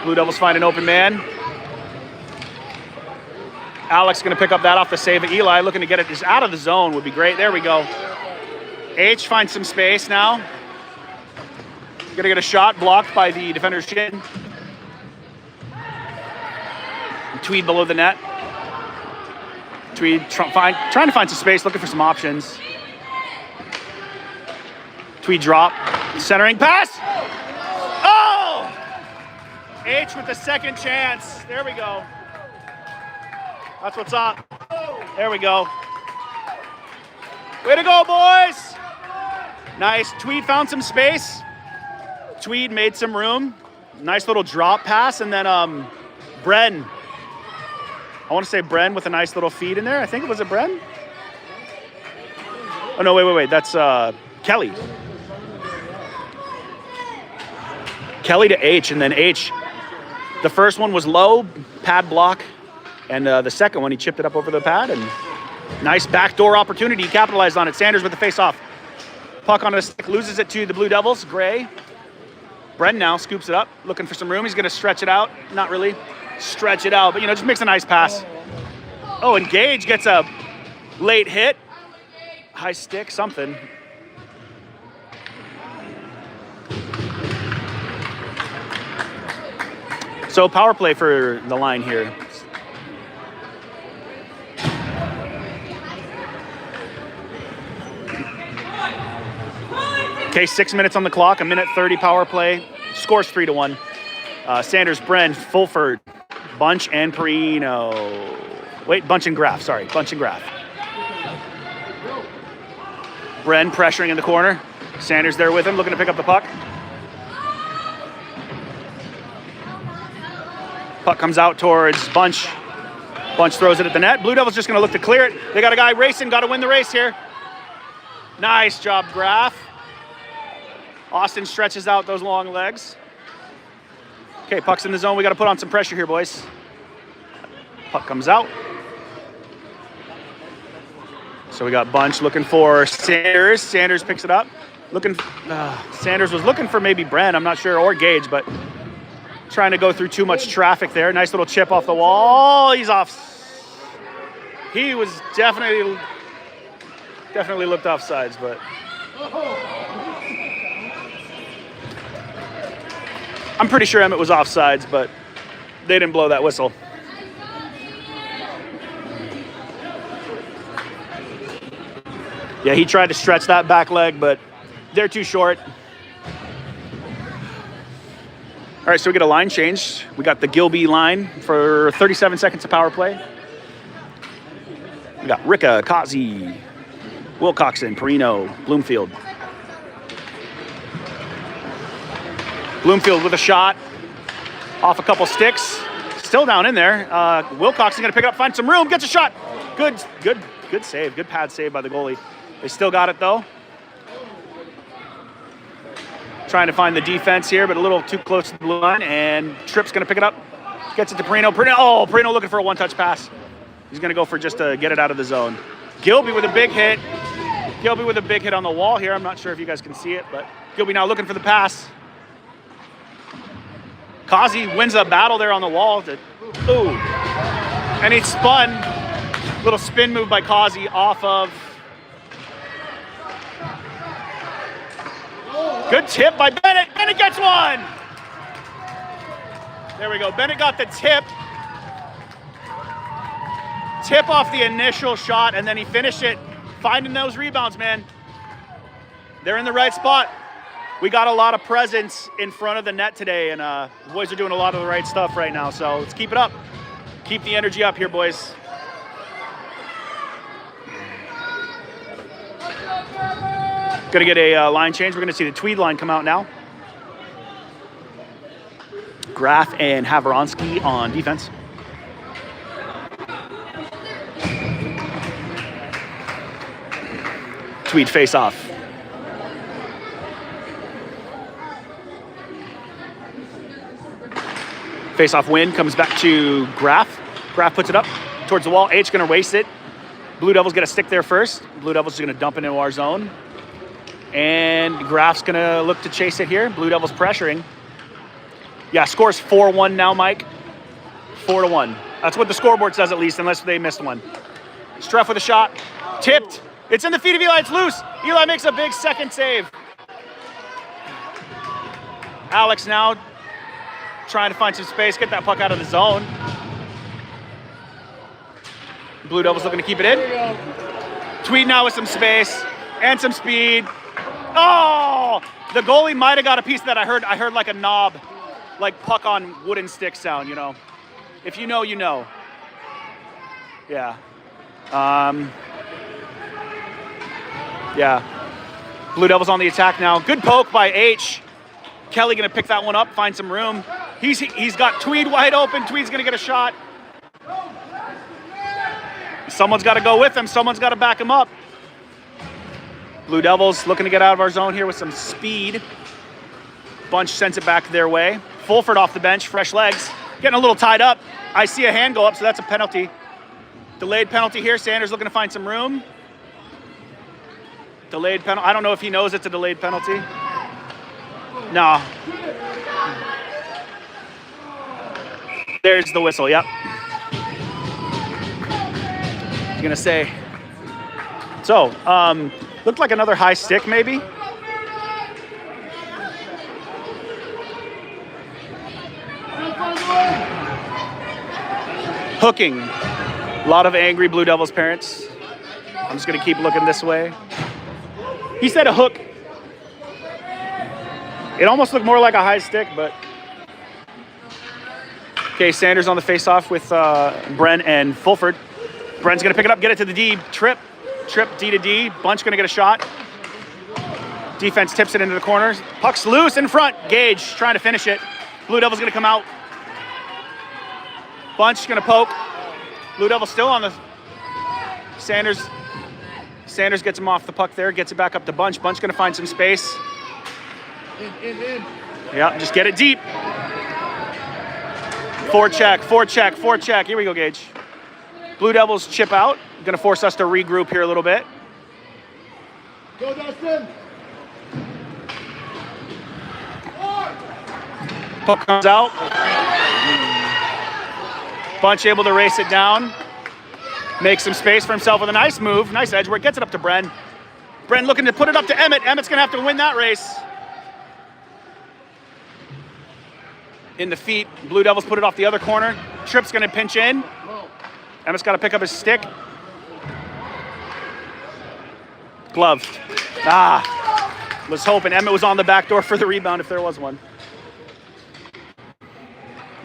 Blue Devils find an open man. Alex going to pick up that off the save of Eli, looking to get it just out of the zone would be great. There we go. H finds some space now. Going to get a shot blocked by the defender's shin. Tweed below the net. Tweed trying to find some space, looking for some options. Tweed drop, centering pass. Oh! H with the second chance. There we go. That's what's up. There we go. Way to go, boys. Nice. Tweed found some space. Tweed made some room. Nice little drop pass. And then Bren. I want to say Bren with a nice little feed in there. I think it was a Bren. Oh, no, wait. That's Kelly. Kelly to H, and then H. The first one was low, pad block. And the second one, he chipped it up over the pad. And nice backdoor opportunity. He capitalized on it. Sanders with the face-off. Puck on a stick, loses it to the Blue Devils. Gray. Bren now scoops it up, looking for some room. He's going to stretch it out. Not really stretch it out, but, just makes a nice pass. Oh, and Gage gets a late hit. High stick, something. So power play for the line here. Okay, 6 minutes on the clock, 1:30 power play. Scores 3-1. Sanders, Bren, Fulford, Bunch, and Perino. Wait, Bunch and Graff, sorry. Bunch and Graff. Bren pressuring in the corner. Sanders there with him, looking to pick up the puck. Puck comes out towards Bunch. Bunch throws it at the net. Blue Devils just going to look to clear it. They got a guy racing, got to win the race here. Nice job, Graff. Austin stretches out those long legs. Okay, puck's in the zone. We got to put on some pressure here, boys. Puck comes out. So we got Bunch looking for Sanders. Sanders picks it up. Sanders was looking for maybe Bren, I'm not sure, or Gage, but trying to go through too much traffic there. Nice little chip off the wall. He's off. He was definitely looked off sides, but I'm pretty sure Emmett was offsides, but they didn't blow that whistle. Yeah, he tried to stretch that back leg, but they're too short. All right, so we get a line change. We got the Gilby line for 37 seconds of power play. We got Ricka, Kazi, Wilcoxon, Perino, Bloomfield. Bloomfield with a shot off a couple sticks. Still down in there. Wilcoxon going to pick it up, find some room, gets a shot. Good save. Good pad save by the goalie. They still got it, though. Trying to find the defense here, but a little too close to the blue line. And Tripp's going to pick it up. Gets it to Perino. Perino looking for a one-touch pass. He's going to go for just to get it out of the zone. Gilby with a big hit. Gilby with a big hit on the wall here. I'm not sure if you guys can see it, but Gilby now looking for the pass. Kazi wins a battle there on the wall. Ooh. And he spun. Little spin move by Kazi off of. Good tip by Bennett. Bennett gets one. There we go. Bennett got the tip. Tip off the initial shot, and then he finished it. Finding those rebounds, man. They're in the right spot. We got a lot of presence in front of the net today, and the boys are doing a lot of the right stuff right now. So let's keep it up. Keep the energy up here, boys. Going to get a line change. We're going to see the Tweed line come out now. Graff and Havronsky on defense. Tweed face off. Face off win comes back to Graff. Graff puts it up towards the wall. H going to waste it. Blue Devils get a stick there first. Blue Devils is going to dump it into our zone. And Graff's going to look to chase it here. Blue Devils pressuring. Yeah, scores 4-1 now, Mike. 4-1. That's what the scoreboard says at least, unless they missed one. Streff with a shot. Tipped. It's in the feet of Eli. It's loose. Eli makes a big second save. Alex now trying to find some space, get that puck out of the zone. Blue Devils looking to keep it in. Tweed now with some space and some speed. Oh! The goalie might have got a piece of that. I heard like a knob, like puck on wooden stick sound, you know. If you know, you know. Yeah. Yeah. Blue Devils on the attack now. Good poke by H. Kelly gonna pick that one up, find some room. He's got Tweed wide open. Tweed's gonna get a shot. Someone's got to go with him. Someone's got to back him up. Blue Devils looking to get out of our zone here with some speed. Bunch sends it back their way. Fulford off the bench, fresh legs. Getting a little tied up. I see a hand go up, so that's a penalty. Delayed penalty here. Sanders looking to find some room. Delayed penalty. I don't know if he knows it's a delayed penalty. No. There's the whistle, yep. I was gonna say. So, looked like another high stick maybe. Hooking. A lot of angry Blue Devils parents. I'm just gonna keep looking this way. He said a hook. It almost looked more like a high stick, but. Okay, Sanders on the face-off with Bren and Fulford. Bren's gonna pick it up, get it to the D. Trip D to D. Bunch gonna get a shot. Defense tips it into the corners. Puck's loose in front. Gage trying to finish it. Blue Devils gonna come out. Bunch gonna poke. Blue Devils still on the. Sanders gets him off the puck there, gets it back up to Bunch. Bunch gonna find some space. In. Yeah, just get it deep. Forecheck. Here we go, Gage. Blue Devils chip out. Gonna force us to regroup here a little bit. Go, Dustin. Puck comes out. Bunch able to race it down. Make some space for himself with a nice move. Nice edge where it gets it up to Bren. Bren looking to put it up to Emmett. Emmett's gonna have to win that race. In the feet. Blue Devils put it off the other corner. Tripp's gonna pinch in. Emmett's got to pick up his stick. Gloved. Was hoping Emmett was on the back door for the rebound if there was one.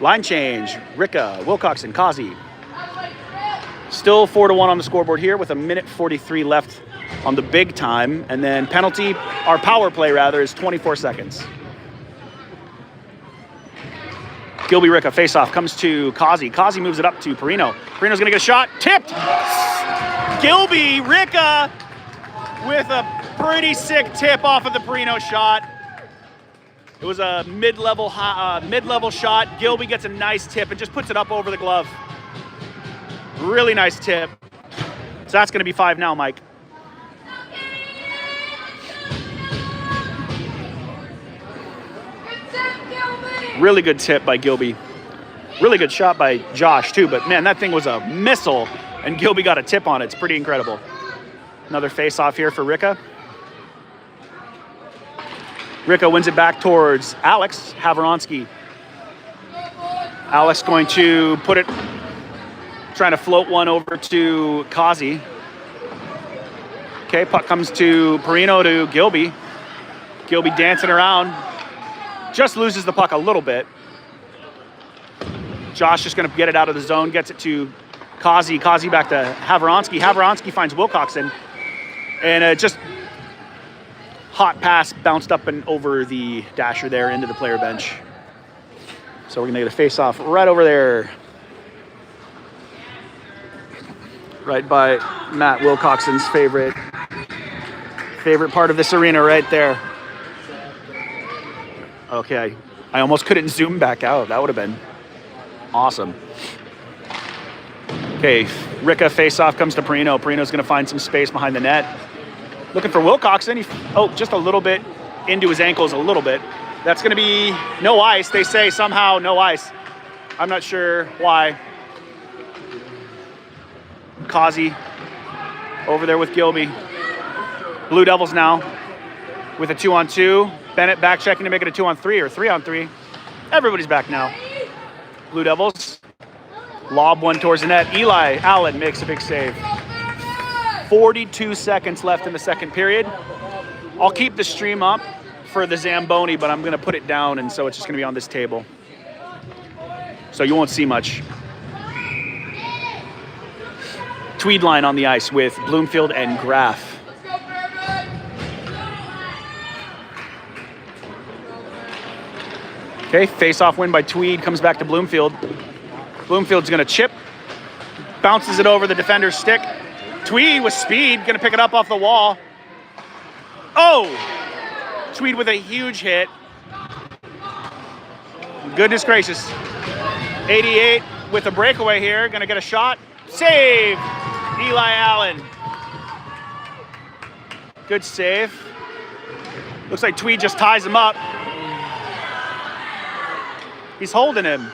Line change. Ricka, Wilcoxon, Kazi. Still 4-1 on the scoreboard here with 1:43 left on the big time. And then penalty, our power play rather, is 24 seconds. Gilby Ricka, face-off, comes to Kazi. Kazi moves it up to Perino. Perino's gonna get a shot. Tipped! Gilby Ricka with a pretty sick tip off of the Perino shot. It was a mid-level shot. Gilby gets a nice tip and just puts it up over the glove. Really nice tip. So that's gonna be 5 now, Mike. Really good tip by Gilby. Really good shot by Josh too, but man, that thing was a missile and Gilby got a tip on it. It's pretty incredible. Another face-off here for Ricka. Ricka wins it back towards Alex Havronsky. Alex going to put it, trying to float one over to Kazi. Okay, puck comes to Perino to Gilby. Gilby dancing around. Just loses the puck a little bit. Josh just going to get it out of the zone, gets it to Kazi. Kazi back to Havronsky. Havronsky finds Wilcoxon. And just hot pass bounced up and over the dasher there into the player bench. So we're going to get a face-off right over there. Right by Matt Wilcoxon's favorite part of this arena right there. Okay, I almost couldn't zoom back out. That would have been awesome. Okay, Ricka face-off comes to Perino. Perino's gonna find some space behind the net. Looking for Wilcoxon. Just a little bit into his ankles a little bit. That's gonna be no ice. They say somehow no ice. I'm not sure why. Kazi over there with Gilby. Blue Devils now with a 2-on-2. Bennett back checking to make it a 2-on-3 or 3-on-3. Everybody's back now. Blue Devils lob one towards the net. Eli Allen makes a big save. 42 seconds left in the second period. I'll keep the stream up for the Zamboni, but I'm going to put it down, and so it's just going to be on this table. So you won't see much. Tweed line on the ice with Bloomfield and Graff. Okay, face-off win by Tweed, comes back to Bloomfield. Bloomfield's gonna chip, bounces it over the defender's stick. Tweed with speed, gonna pick it up off the wall. Oh! Tweed with a huge hit. Goodness gracious. 88 with a breakaway here, gonna get a shot. Save! Eli Allen. Good save. Looks like Tweed just ties him up. He's holding him.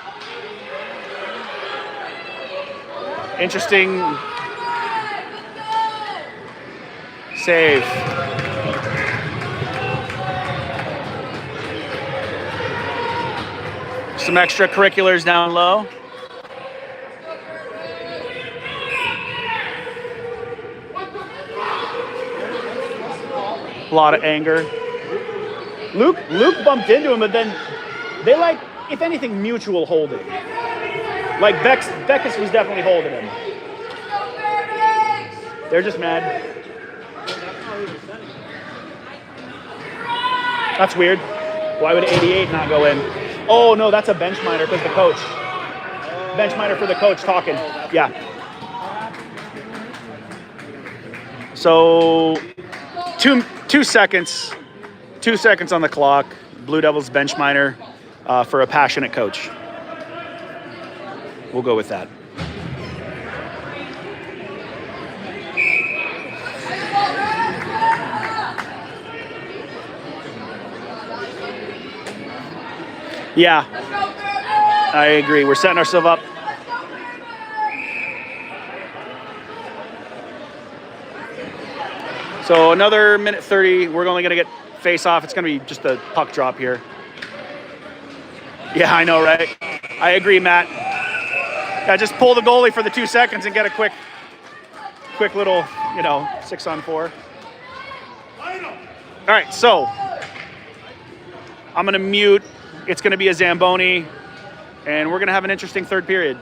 Interesting save. Some extracurriculars down low. A lot of anger. Luke bumped into him, but then they like, if anything, mutual holding. Like Beckus was definitely holding him. They're just mad. That's weird. Why would 88 not go in? Oh no, that's a bench minor because the coach. Bench minor for the coach talking. Yeah. So 2 seconds. 2 seconds on the clock. Blue Devils bench minor for a passionate coach. We'll go with that. Yeah, I agree. We're setting ourselves up. So another minute 30. We're only going to get face off. It's going to be just a puck drop here. Yeah, I know, right? I agree, Matt. Yeah, just pull the goalie for the 2 seconds and get a quick little, 6-on-4. All right, so I'm going to mute. It's going to be a Zamboni, and we're going to have an interesting third period.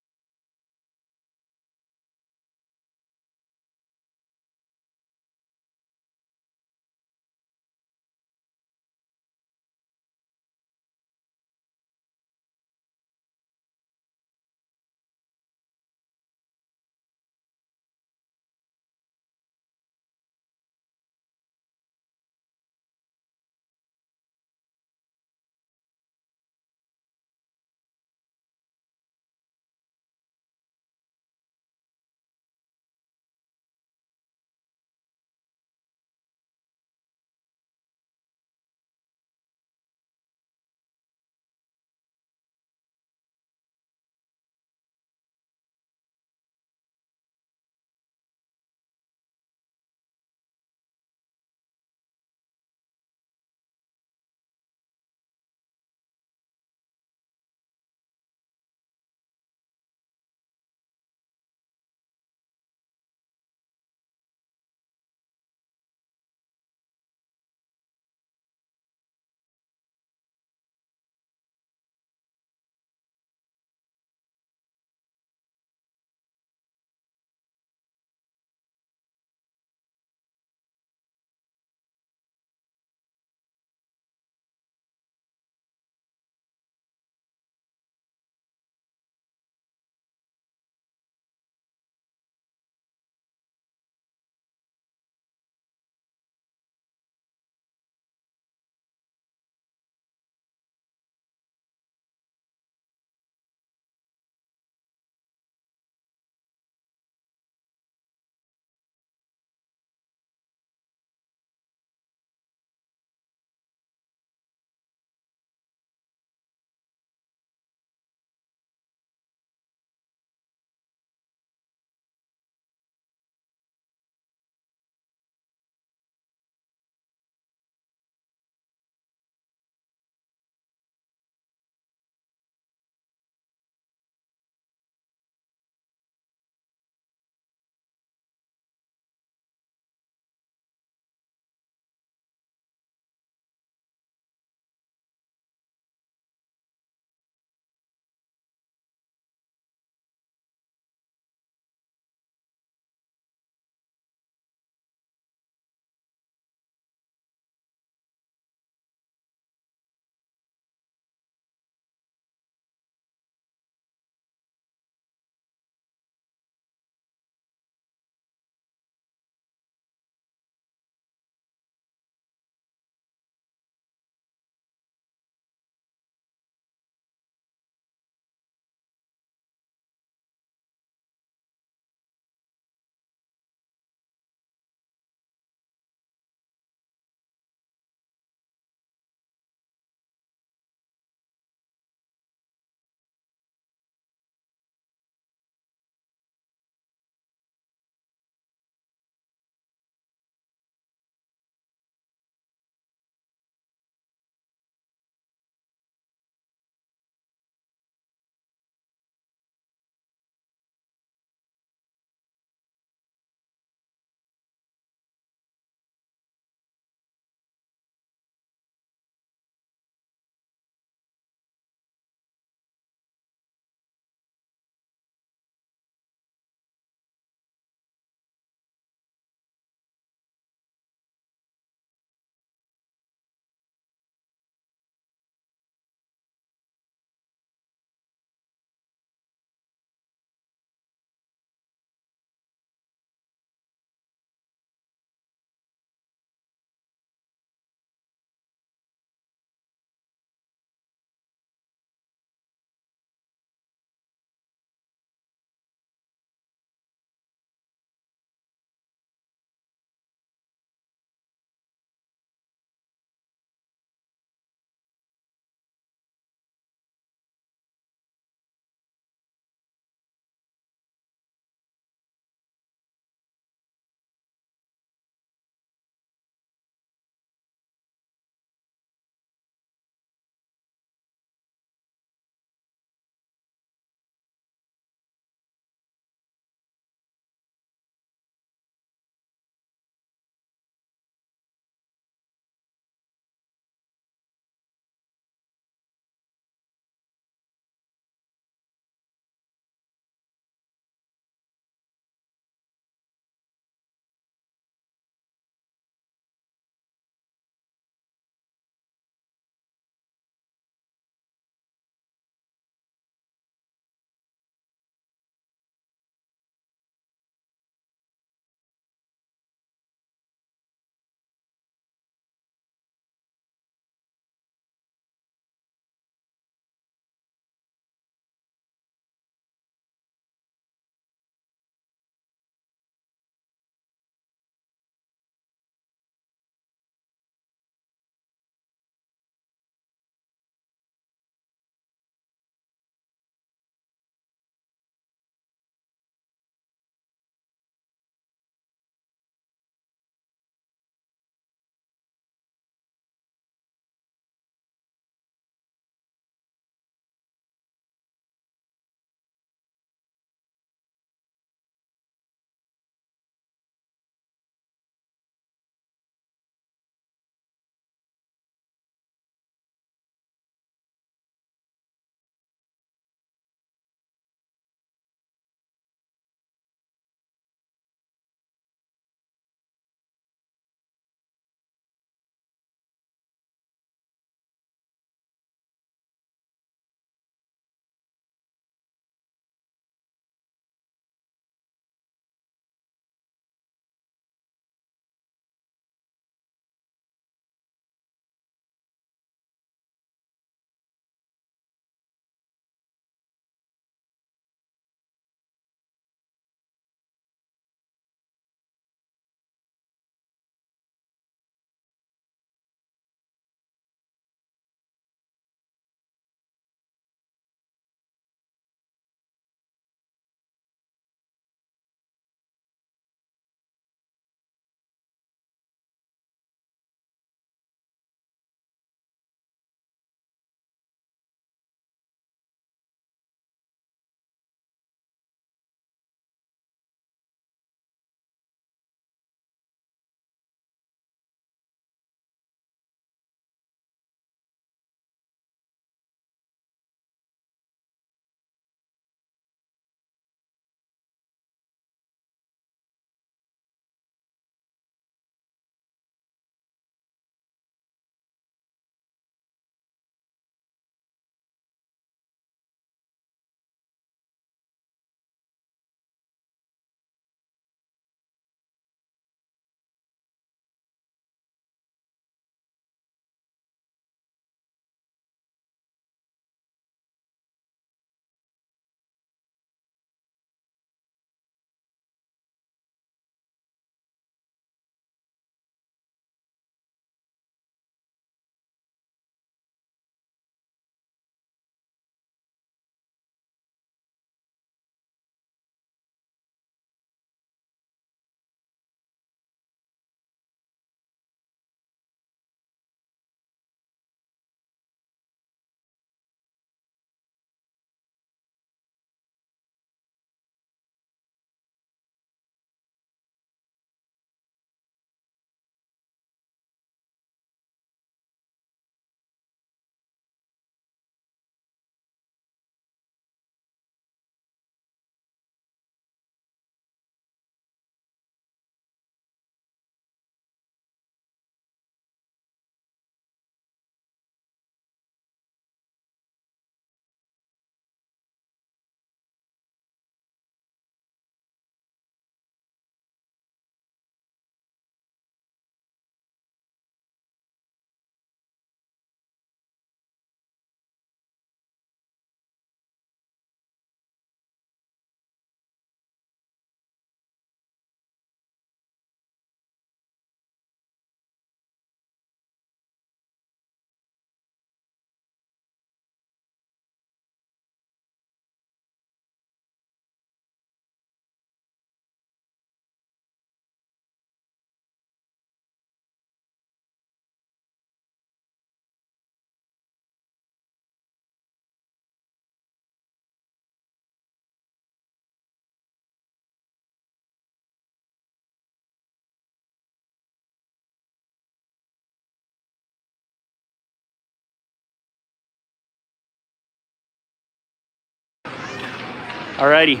Alrighty.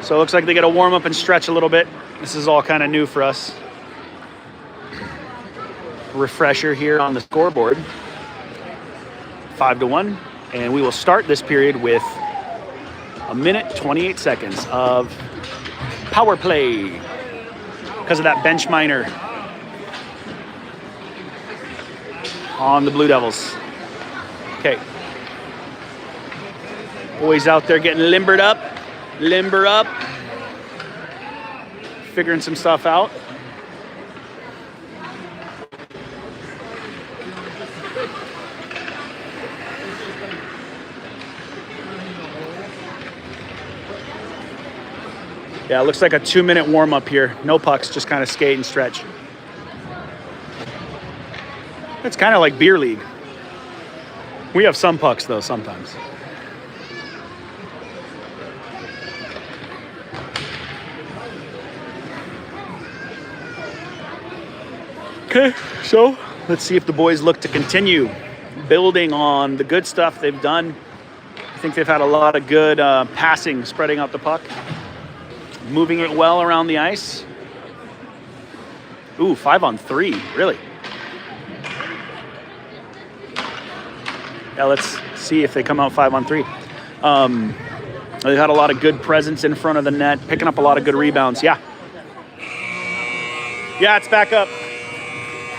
So it looks like they got to warm up and stretch a little bit. This is all kind of new for us. Refresher here on the scoreboard. 5-1. And we will start this period with 1 minute, 28 seconds of power play because of that bench minor on the Blue Devils. Okay. Boys out there getting limber up, figuring some stuff out. Yeah, it looks like a 2-minute warm up here. No pucks, just kind of skate and stretch. It's kind of like beer league. We have some pucks though sometimes. Okay, so let's see if the boys look to continue building on the good stuff they've done. I think they've had a lot of good passing, spreading out the puck, moving it well around the ice. Ooh, 5-on-3, really? Yeah, let's see if they come out 5-on-3. They've had a lot of good presence in front of the net, picking up a lot of good rebounds. Yeah, it's back up.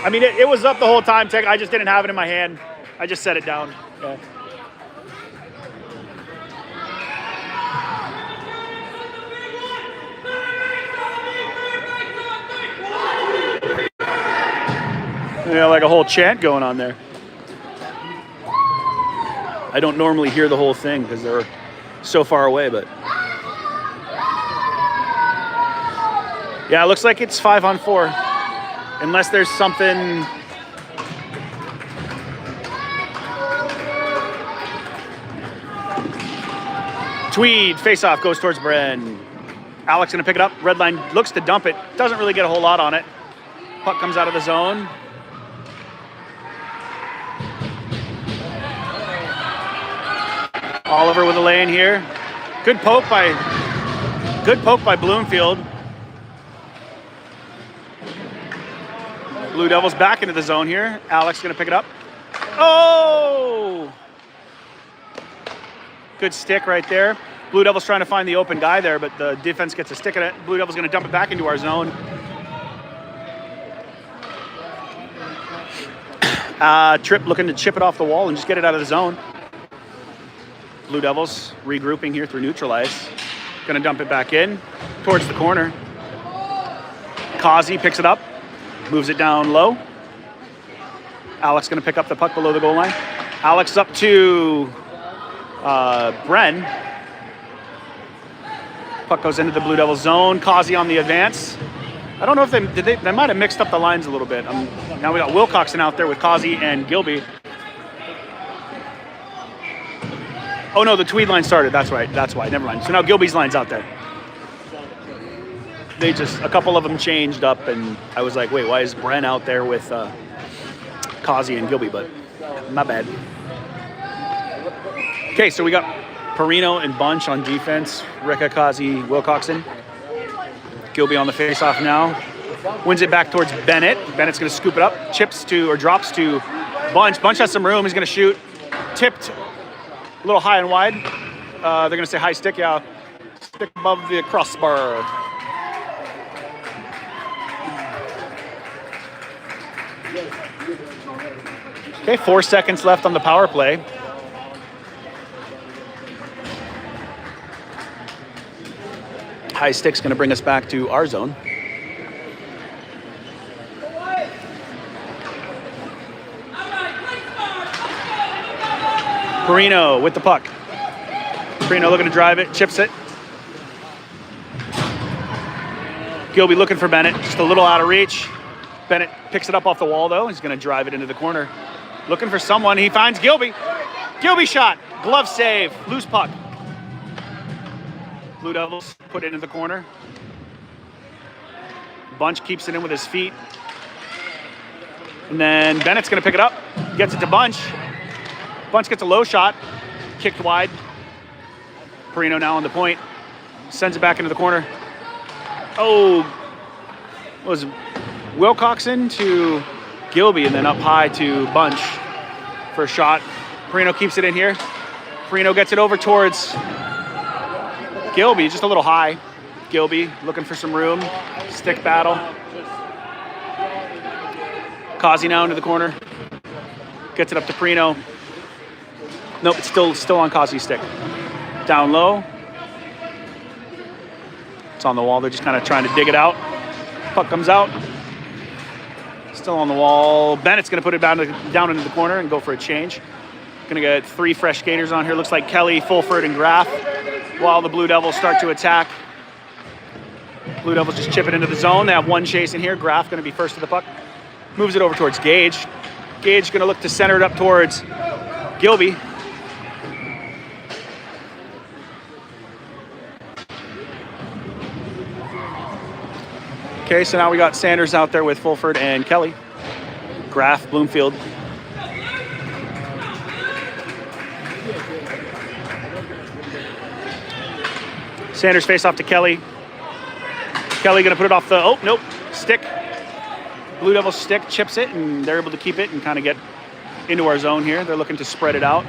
I mean, it was up the whole time. I just didn't have it in my hand. I just set it down. Yeah. Yeah, like a whole chant going on there. I don't normally hear the whole thing because they're so far away, but yeah, it looks like it's 5-on-4. Unless there's something. Tweed, face-off, goes towards Bren. Alex gonna pick it up. Red line looks to dump it. Doesn't really get a whole lot on it. Puck comes out of the zone. Oliver with a lane here. Good poke by Bloomfield. Blue Devils back into the zone here. Alex gonna pick it up. Oh! Good stick right there. Blue Devils trying to find the open guy there, but the defense gets a stick at it. Blue Devils gonna dump it back into our zone. Tripp looking to chip it off the wall and just get it out of the zone. Blue Devils regrouping here through neutralize. Gonna dump it back in towards the corner. Kazi picks it up. Moves it down low. Alex going to pick up the puck below the goal line. Alex up to Bren. Puck goes into the Blue Devils zone. Kazi on the advance. I don't know if they might have mixed up the lines a little bit. Now we got Wilcoxon out there with Kazi and Gilby. Oh no, the Tweed line started. That's right. That's why. Never mind. So now Gilby's line's out there. A couple of them changed up, and I was like, wait, why is Bren out there with Kazi and Gilby? But my bad. Okay, so we got Perino and Bunch on defense. Ricka, Kazi, Wilcoxon. Gilby on the face-off now. Wins it back towards Bennett. Bennett's going to scoop it up. Drops to Bunch. Bunch has some room. He's going to shoot. Tipped a little high and wide. They're going to say high stick. Yeah, stick above the crossbar. Okay, 4 seconds left on the power play. High stick's going to bring us back to our zone. Perino with the puck. Perino looking to drive it, chips it. Gilby looking for Bennett, just a little out of reach. Bennett picks it up off the wall, though. He's going to drive it into the corner. Looking for someone. He finds Gilby. Gilby shot. Glove save. Loose puck. Blue Devils put it into the corner. Bunch keeps it in with his feet. And then Bennett's going to pick it up. Gets it to Bunch. Bunch gets a low shot. Kicked wide. Perino now on the point. Sends it back into the corner. Oh, it was Wilcoxon to Gilby and then up high to Bunch for a shot. Perino keeps it in here. Perino gets it over towards Gilby, just a little high. Gilby looking for some room. Stick battle. Causey now into the corner. Gets it up to Perino. Nope, it's still on Causey's stick. Down low. It's on the wall. They're just kind of trying to dig it out. Puck comes out. Still on the wall. Bennett's going to put it down into the corner and go for a change. Going to get 3 fresh skaters on here. Looks like Kelly, Fulford, and Graff while the Blue Devils start to attack. Blue Devils just chip it into the zone. They have 1 chase in here. Graff going to be first to the puck. Moves it over towards Gage. Gage going to look to center it up towards Gilby. Okay, so now we got Sanders out there with Fulford and Kelly. Graff, Bloomfield. Sanders face off to Kelly. Kelly gonna put it off the, oh, nope, stick. Blue Devils stick, chips it, and they're able to keep it and kind of get into our zone here. They're looking to spread it out.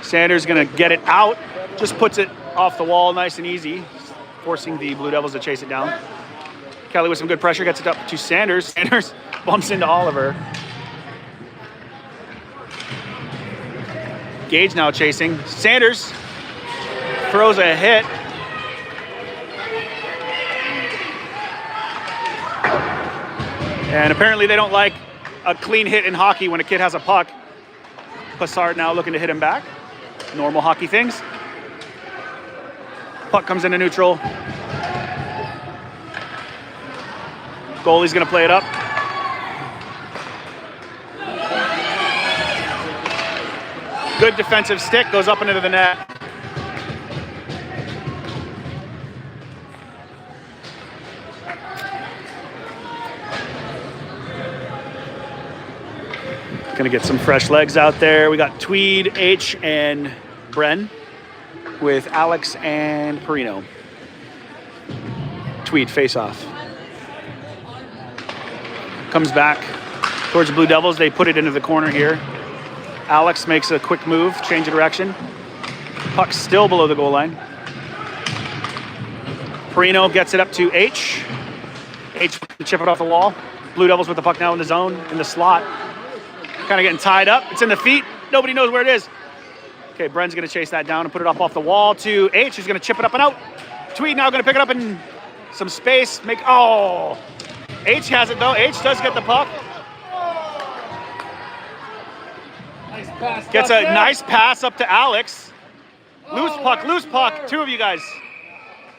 Sanders gonna get it out, just puts it off the wall nice and easy, forcing the Blue Devils to chase it down. Kelly with some good pressure gets it up to Sanders. Sanders bumps into Oliver. Gage now chasing. Sanders throws a hit. And apparently they don't like a clean hit in hockey when a kid has a puck. Passard now looking to hit him back. Normal hockey things. Puck comes into neutral. Goalie's gonna play it up. Good defensive stick, goes up into the net. Gonna get some fresh legs out there. We got Tweed, H, and Bren with Alex and Perino. Tweed face off. Comes back towards the Blue Devils. They put it into the corner here. Alex makes a quick move, change of direction. Puck still below the goal line. Perino gets it up to H. H chip it off the wall. Blue Devils with the puck now in the zone, in the slot. Kind of getting tied up. It's in the feet. Nobody knows where it is. Okay, Bren's going to chase that down and put it up off the wall to H, who's going to chip it up and out. Tweed now going to pick it up in some space. Oh, H has it though. H does get the puck. Nice pass. Gets a nice pass up to Alex. Loose puck. 2 of you guys.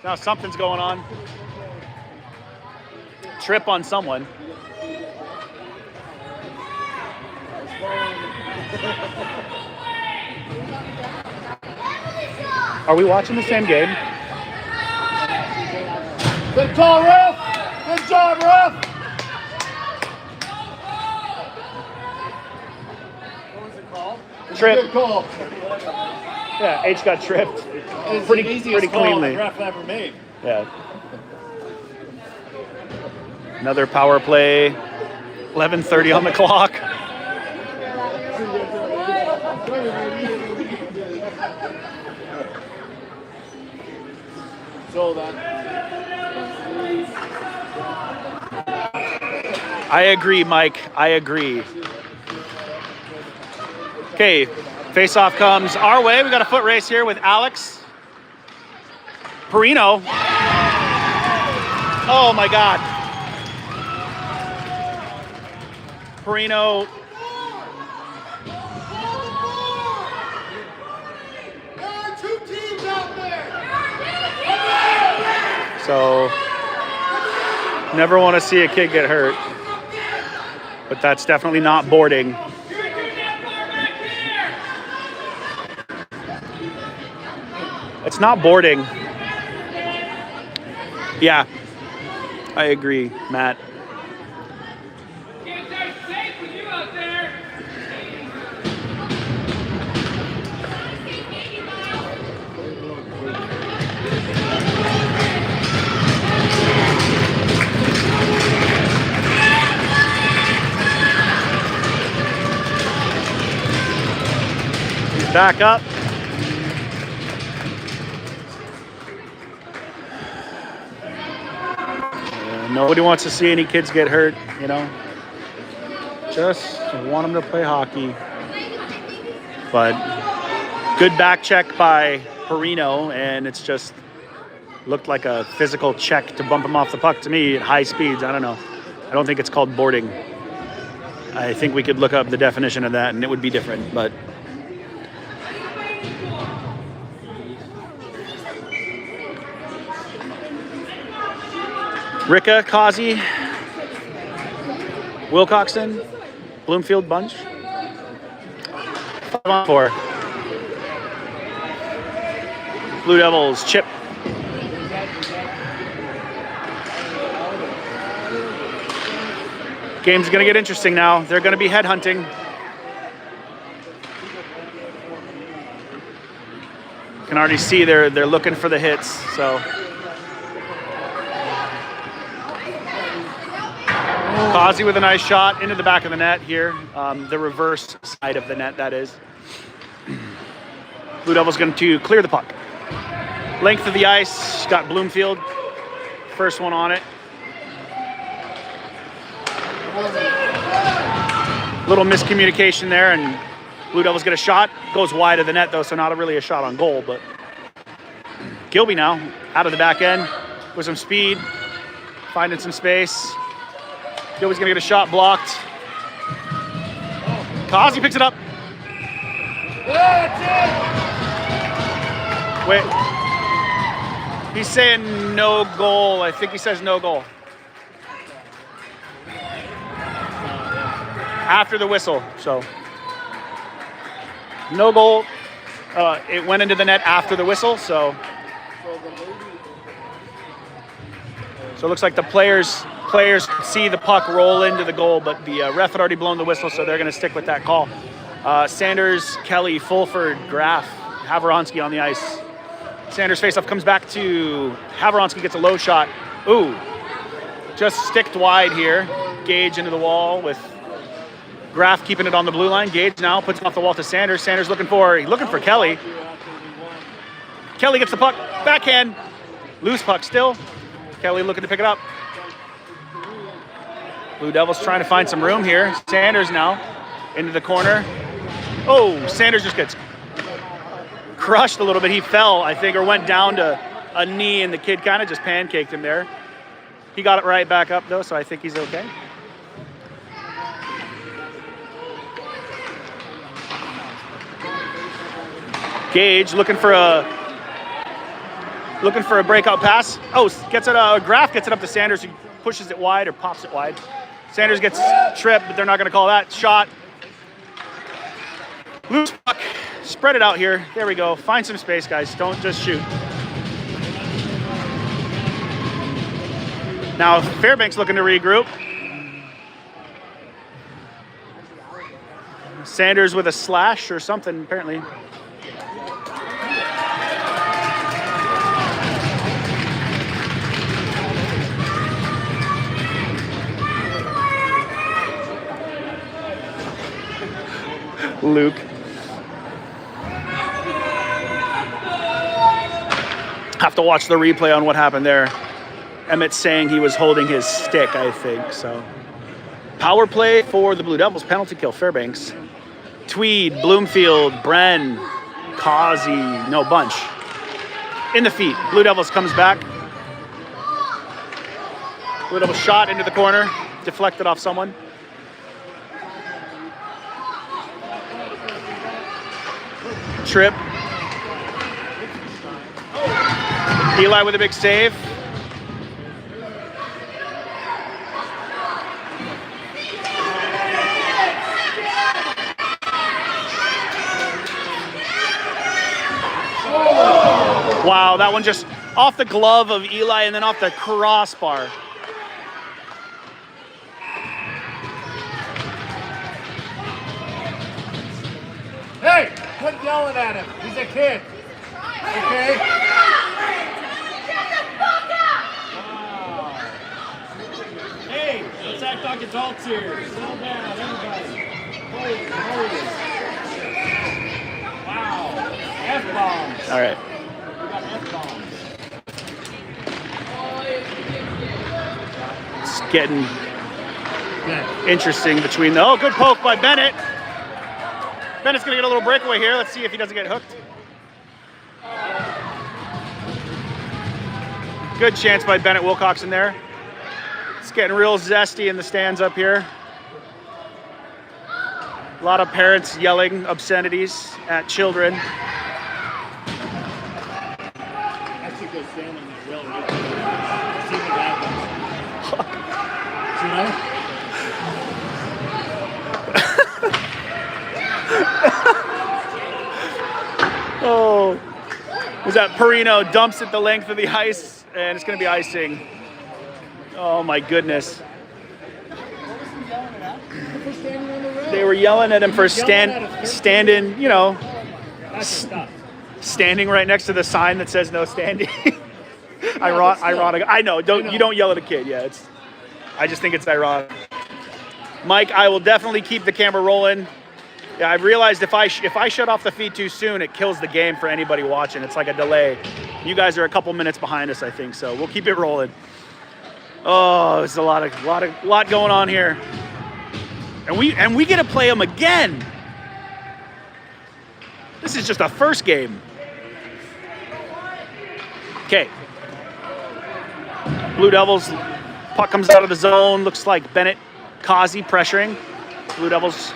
Now something's going on. Trip on someone. Are we watching the same game? Good call, ref. Good job, ref. What was it called? Trip. Good call. Yeah, H got tripped. It's Pretty the easiest call cleanly. the ref ever made. Yeah. Another power play. 11:30 on the clock. So that. I agree, Mike. I agree. Okay, face-off comes our way. We got a foot race here with Alex. Perino. Oh my God. Perino. There are 2 teams out there. So, never want to see a kid get hurt. But that's definitely not boarding. It's not boarding. Yeah, I agree, Matt. back up. Nobody wants to see any kids get hurt, you know. Just want them to play hockey. But good back check by Perino, and it's just looked like a physical check to bump him off the puck to me at high speeds. I don't know. I don't think it's called boarding. I think we could look up the definition of that and it would be different, but Ricka, Causey, Wilcoxon, Bloomfield bunch. 5-on-4. Blue Devils, Chip. Game's going to get interesting now. They're going to be headhunting. You can already see they're looking for the hits, so. Causey with a nice shot into the back of the net here. The reverse side of the net, that is. Blue Devils going to clear the puck. Length of the ice, got Bloomfield. First one on it. Little miscommunication there, and Blue Devils get a shot. Goes wide of the net, though, so not really a shot on goal. But Gilby now, out of the back end with some speed, finding some space. Gilby's going to get a shot blocked. Causey picks it up. Wait. He's saying no goal. I think he says no goal. After the whistle, so no goal. It went into the net after the whistle, so it looks like the players see the puck roll into the goal, but the ref had already blown the whistle, so they're going to stick with that call. Sanders, Kelly, Fulford, Graf, Havronsky on the ice. Sanders faceoff comes back to Havronsky, gets a low shot. Ooh, just sticked wide here. Gage into the wall with Graf keeping it on the blue line. Gage now puts it off the wall to Sanders. Sanders looking for Kelly. Kelly gets the puck, backhand, loose puck still. Kelly looking to pick it up. Blue Devils trying to find some room here. Sanders now into the corner. Oh, Sanders just gets crushed a little bit. He fell, I think, or went down to a knee, and the kid kind of just pancaked him there. He got it right back up, though, so I think he's okay. Gage looking for a breakout pass. Oh, gets it. Graf gets it up to Sanders, who pushes it wide or pops it wide. Sanders gets tripped, but they're not going to call that. Shot. Loose puck. Spread it out here. There we go. Find some space, guys. Don't just shoot. Now Fairbanks looking to regroup. Sanders with a slash or something, apparently. Luke. Have to watch the replay on what happened there. Emmett's saying he was holding his stick, I think, so. Power play for the Blue Devils, penalty kill, Fairbanks. Tweed, Bloomfield, Bren, Causey, no, bunch. In the feet, Blue Devils comes back. Blue Devils shot into the corner, deflected off someone. Trip. Eli with a big save. Wow, that one just off the glove of Eli and then off the crossbar. Hey, quit yelling at him. He's a kid. Okay? Hey, let's act like adults here. Settle down, everybody. Hold it. Wow. Wow. F-bombs. All right. We got F-bombs. It's getting interesting between the. Oh, good poke by Bennett. Bennett's going to get a little breakaway here. Let's see if he doesn't get hooked. Good chance by Bennett Wilcox in there. It's getting real zesty in the stands up here. A lot of parents yelling obscenities at children. I should go stand on this rail right there. See what happens. Should I? Oh, was that Perino dumps it the length of the ice, and it's going to be icing. Oh my goodness. They were yelling at him for standing, you know, standing right next to the sign that says no standing. Ironic. I know. You don't yell at a kid. Yeah, I just think it's ironic. Mike, I will definitely keep the camera rolling. Yeah, I've realized if I shut off the feed too soon, it kills the game for anybody watching. It's like a delay. You guys are a couple minutes behind us, I think, so we'll keep it rolling. Oh, there's a lot going on here, and we get to play them again. This is just a first game. Okay. Blue Devils, puck comes out of the zone. Looks like Bennett, Kazi pressuring. Blue Devils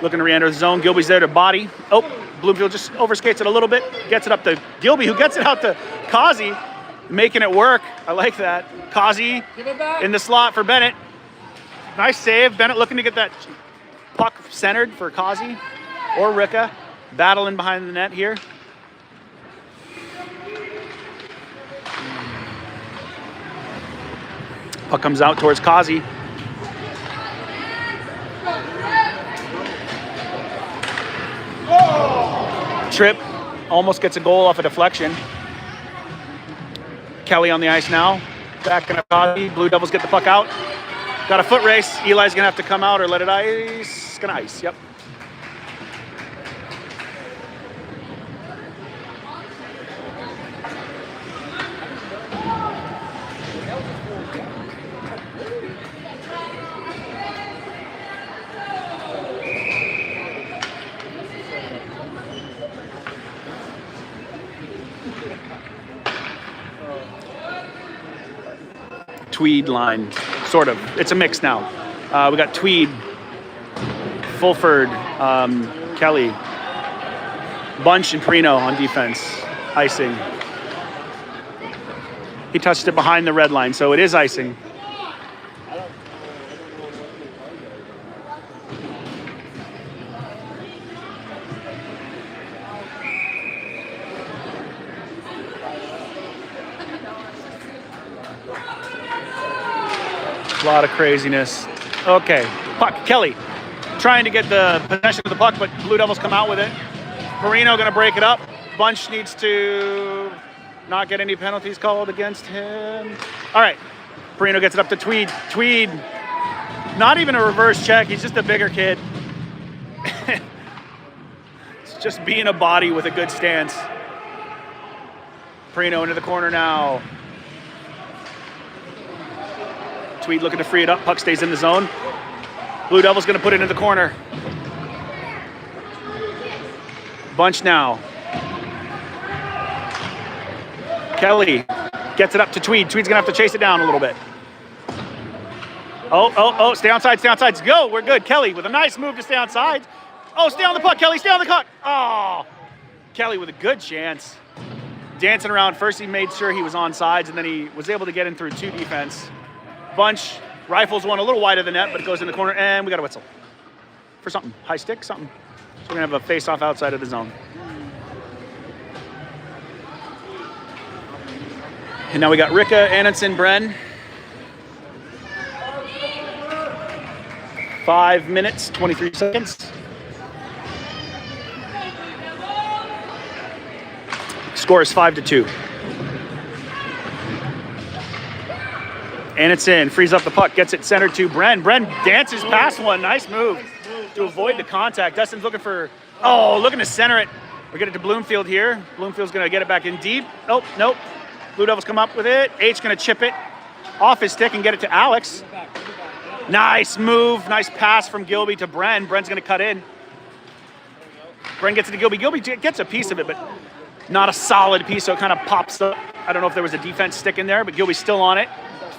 looking to re-enter the zone. Gilby's there to body. Oh, Bloomfield just overskates it a little bit. Gets it up to Gilby, who gets it out to Kazi, making it work. I like that. Kazi in the slot for Bennett. Nice save. Bennett looking to get that puck centered for Kazi or Ricka. Battling behind the net here. Puck comes out towards Kazi. Trip, almost gets a goal off a deflection. Kelly on the ice now, back in a Kazi. Blue Devils get the puck out. Got a foot race. Eli's gonna have to come out or let it ice. Gonna ice, yep. Tweed line, sort of. It's a mix now. We got Tweed, Fulford, Kelly, Bunch, and Perino on defense, icing. He touched it behind the red line, so it is icing. A lot of craziness. Okay, puck. Kelly trying to get the possession of the puck, but Blue Devils come out with it. Perino going to break it up. Bunch needs to not get any penalties called against him. All right, Perino gets it up to Tweed. Tweed, not even a reverse check. He's just a bigger kid. It's just being a body with a good stance. Perino into the corner now. Tweed looking to free it up. Puck stays in the zone. Blue Devils going to put it in the corner. Bunch now. Kelly gets it up to Tweed. Tweed's going to have to chase it down a little bit. Oh, stay onside, stay onside. Go, we're good. Kelly with a nice move to stay onside. Oh, stay on the puck, Kelly, stay on the puck. Oh, Kelly with a good chance. Dancing around. First he made sure he was on sides, and then he was able to get in through two defense. Bunch rifles one a little wide of the net, but it goes in the corner, and we got a whistle for something. High stick, something. So we're going to have a face-off outside of the zone. And now we got Ricka, Antonsen, Bren. 5 minutes, 23 seconds. Score is 5-2. Antonsen frees up the puck, gets it centered to Bren. Bren dances past one. Nice move to avoid the contact. Dustin's looking for Oh, looking to center it. We're getting to Bloomfield here. Bloomfield's going to get it back in deep. Oh, nope. Blue Devils come up with it. H going to chip it off his stick and get it to Alex. Nice move. Nice pass from Gilby to Bren. Bren's going to cut in. Bren gets it to Gilby. Gilby gets a piece of it, but not a solid piece, so it kind of pops up. I don't know if there was a defense stick in there, but Gilby's still on it,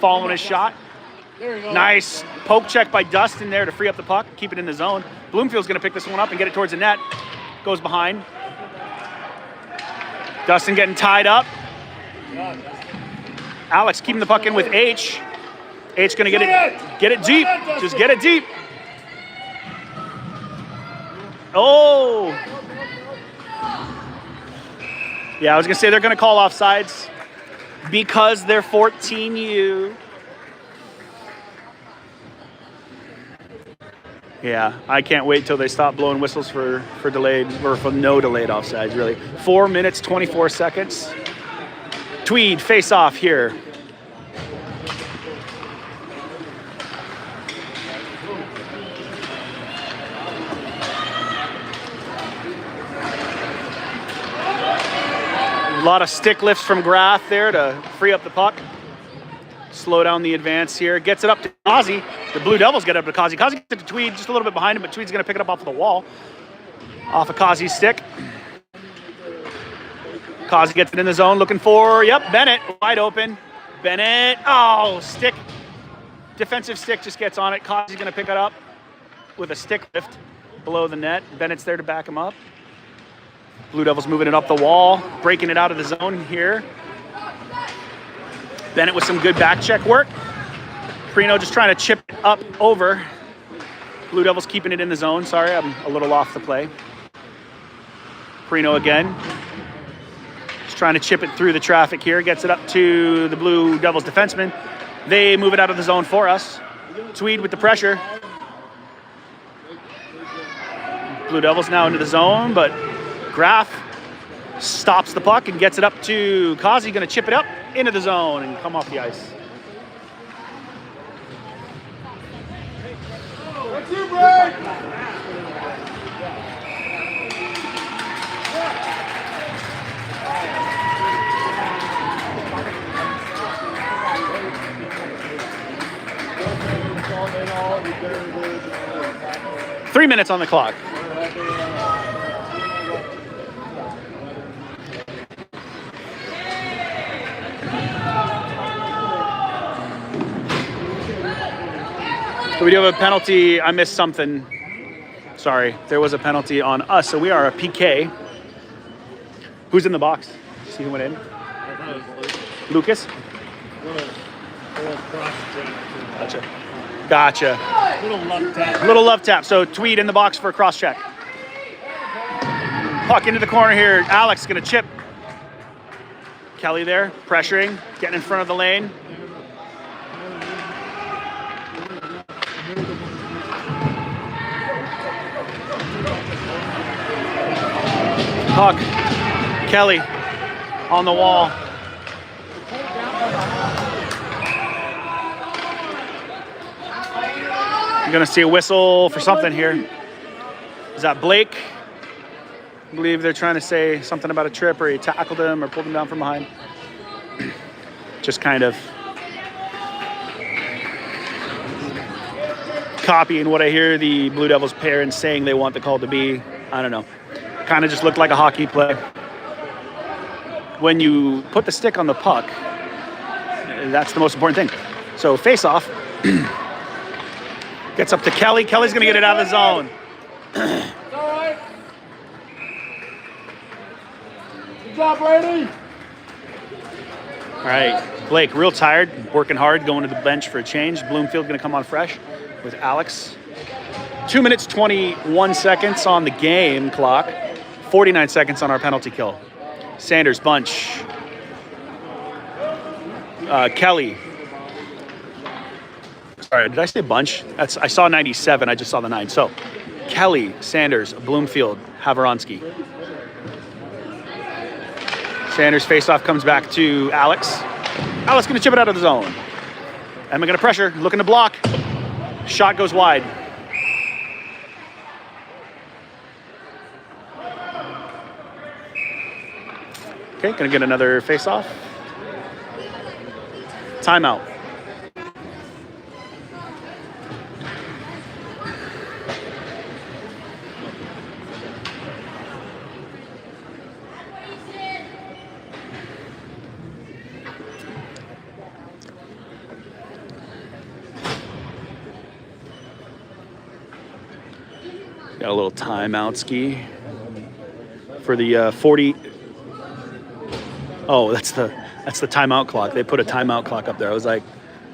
following his shot. Nice poke check by Dustin there to free up the puck, keep it in the zone. Bloomfield's going to pick this one up and get it towards the net. Goes behind. Dustin getting tied up. Alex keeping the puck in with H. H going to get it deep. Just get it deep. Oh. Yeah, I was going to say they're going to call offsides because they're 14U. Yeah, I can't wait till they stop blowing whistles for delayed or for no delayed offsides, really. 4 minutes, 24 seconds. Tweed face off here. A lot of stick lifts from Graf there to free up the puck. Slow down the advance here. Gets it up to Kazi. The Blue Devils get up to Kazi. Kazi gets it to Tweed just a little bit behind him, but Tweed's going to pick it up off of the wall. Off of Kazi's stick. Kazi gets it in the zone looking for, Bennett. Wide open. Bennett. Oh, stick. Defensive stick just gets on it. Kazi's going to pick it up with a stick lift below the net. Bennett's there to back him up. Blue Devils moving it up the wall, breaking it out of the zone here. Bennett with some good back check work. Prino just trying to chip it up over. Blue Devils keeping it in the zone. Sorry, I'm a little off the play. Prino again. Just trying to chip it through the traffic here. Gets it up to the Blue Devils defenseman. They move it out of the zone for us. Tweed with the pressure. Blue Devils now into the zone, but Graf stops the puck and gets it up to Kazi. Going to chip it up into the zone and come off the ice. What's your break? 3 minutes on the clock. So we do have a penalty. I missed something. Sorry, there was a penalty on us. So we are a PK. Who's in the box? See who went in? Lucas? Gotcha. Little love tap. So Tweed in the box for a cross check. Puck into the corner here. Alex gonna chip. Kelly there, pressuring, getting in front of the lane. Puck. Kelly on the wall. I'm gonna see a whistle for something here. Is that Blake? I believe they're trying to say something about a trip, or he tackled him or pulled him down from behind. Just kind of copying what I hear the Blue Devils parents saying they want the call to be. I don't know. Kind of just looked like a hockey play. When you put the stick on the puck, that's the most important thing. So face off. Gets up to Kelly. Kelly's going to get it out of the zone. It's all right. Good job, Brady. All right. Blake, real tired, working hard, going to the bench for a change. Bloomfield going to come on fresh with Alex. 2 minutes, 21 seconds on the game clock. 49 seconds on our penalty kill. Sanders, bunch. Kelly. Sorry, did I say bunch? I saw 97. I just saw the 9. So, Kelly, Sanders, Bloomfield, Havoronsky. Sanders face-off comes back to Alex. Alex going to chip it out of the zone. Emma going to pressure, looking to block. Shot goes wide. Okay, gonna get another face-off. Timeout. Got a little timeout ski for the 40. Oh, that's the timeout clock. They put a timeout clock up there. I was like,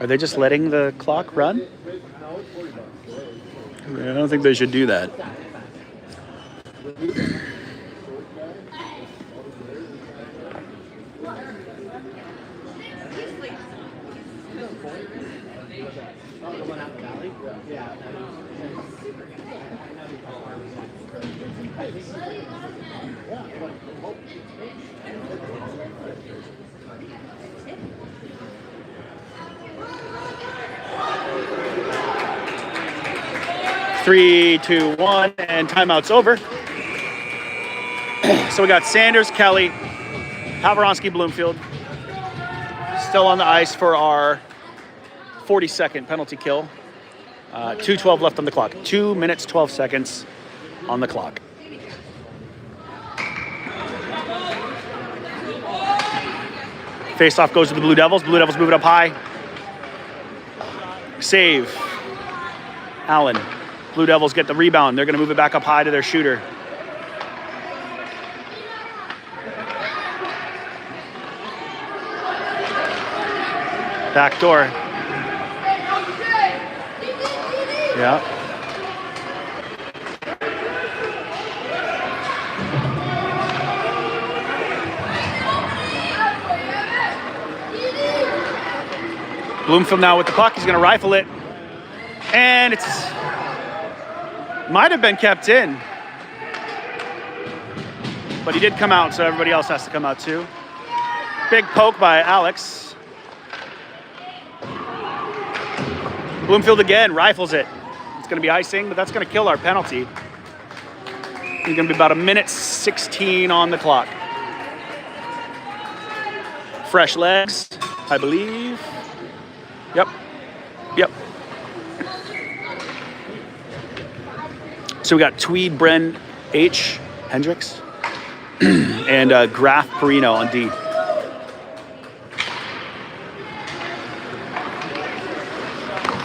are they just letting the clock run? I don't think they should do that. Three, two, one, and timeout's over. So we got Sanders, Kelly, Havronsky, Bloomfield still on the ice for our 42nd penalty kill. 2:12 left on the clock. 2 minutes, 12 seconds on the clock. Face-off goes to the Blue Devils. Blue Devils move it up high. Save. Allen. Blue Devils get the rebound. They're going to move it back up high to their shooter. Back door. Yeah. Bloomfield now with the puck. He's going to rifle it. And it's might have been kept in. But he did come out, so everybody else has to come out too. Big poke by Alex. Bloomfield again, rifles it. It's going to be icing, but that's going to kill our penalty. It's going to be about 1:16 on the clock. Fresh legs, I believe. Yep. So we got Tweed, Bren, H, Hendricks, and Graf Perino on D.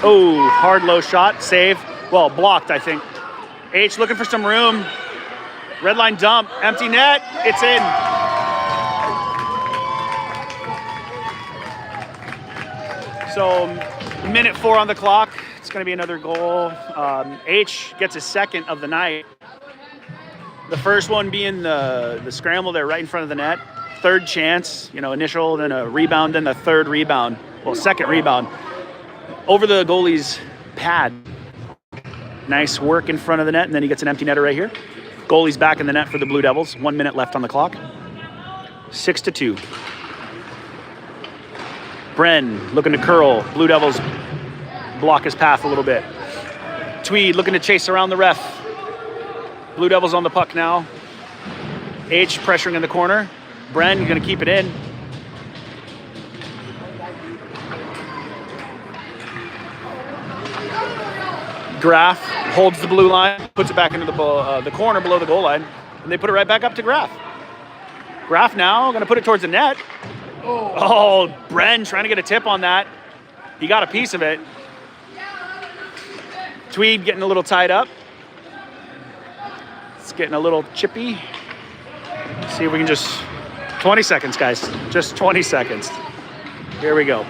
Oh, hard low shot, save. Well, blocked, I think. H looking for some room. Red line dump, empty net, it's in. So, 1:04 on the clock. It's going to be another goal. H gets his second of the night. The first one being the scramble there right in front of the net. Third chance, initial, then a rebound, then the third rebound. Well, second rebound. Over the goalie's pad. Nice work in front of the net, and then he gets an empty netter right here. Goalie's back in the net for the Blue Devils. 1 minute left on the clock. 6-2. Bren looking to curl. Blue Devils block his path a little bit. Tweed looking to chase around the ref. Blue Devils on the puck now. H pressuring in the corner. Bren going to keep it in. Graf holds the blue line, puts it back into the corner below the goal line, and they put it right back up to Graf. Graf now going to put it towards the net. Oh, Bren trying to get a tip on that. He got a piece of it. Tweed getting a little tied up. It's getting a little chippy. See if we can just... 20 seconds, guys. Just 20 seconds. Here we go.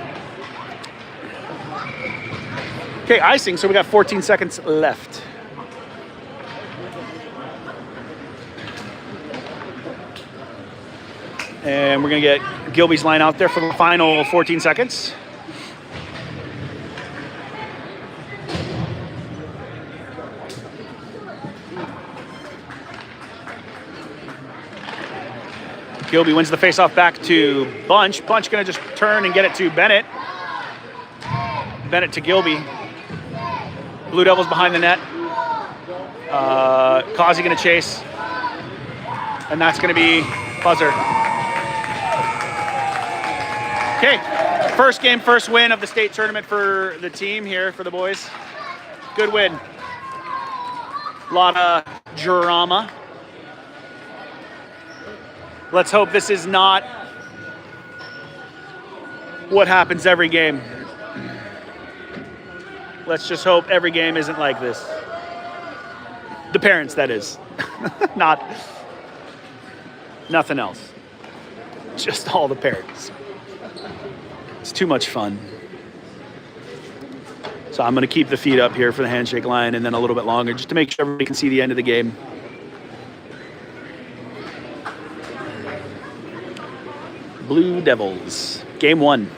Okay, icing, so we got 14 seconds left. And we're going to get Gilby's line out there for the final 14 seconds. Gilby wins the faceoff back to Bunch. Bunch going to just turn and get it to Bennett. Bennett to Gilby. Blue Devils behind the net. Causey going to chase. And that's going to be buzzer. Okay, first game, first win of the state tournament for the team here, for the boys. Good win. A lot of drama. Let's hope this is not what happens every game. Let's just hope every game isn't like this. The parents, that is. Nothing else. Just all the parents. It's too much fun. So I'm going to keep the feet up here for the handshake line and then a little bit longer just to make sure everybody can see the end of the game. Blue Devils, game 1.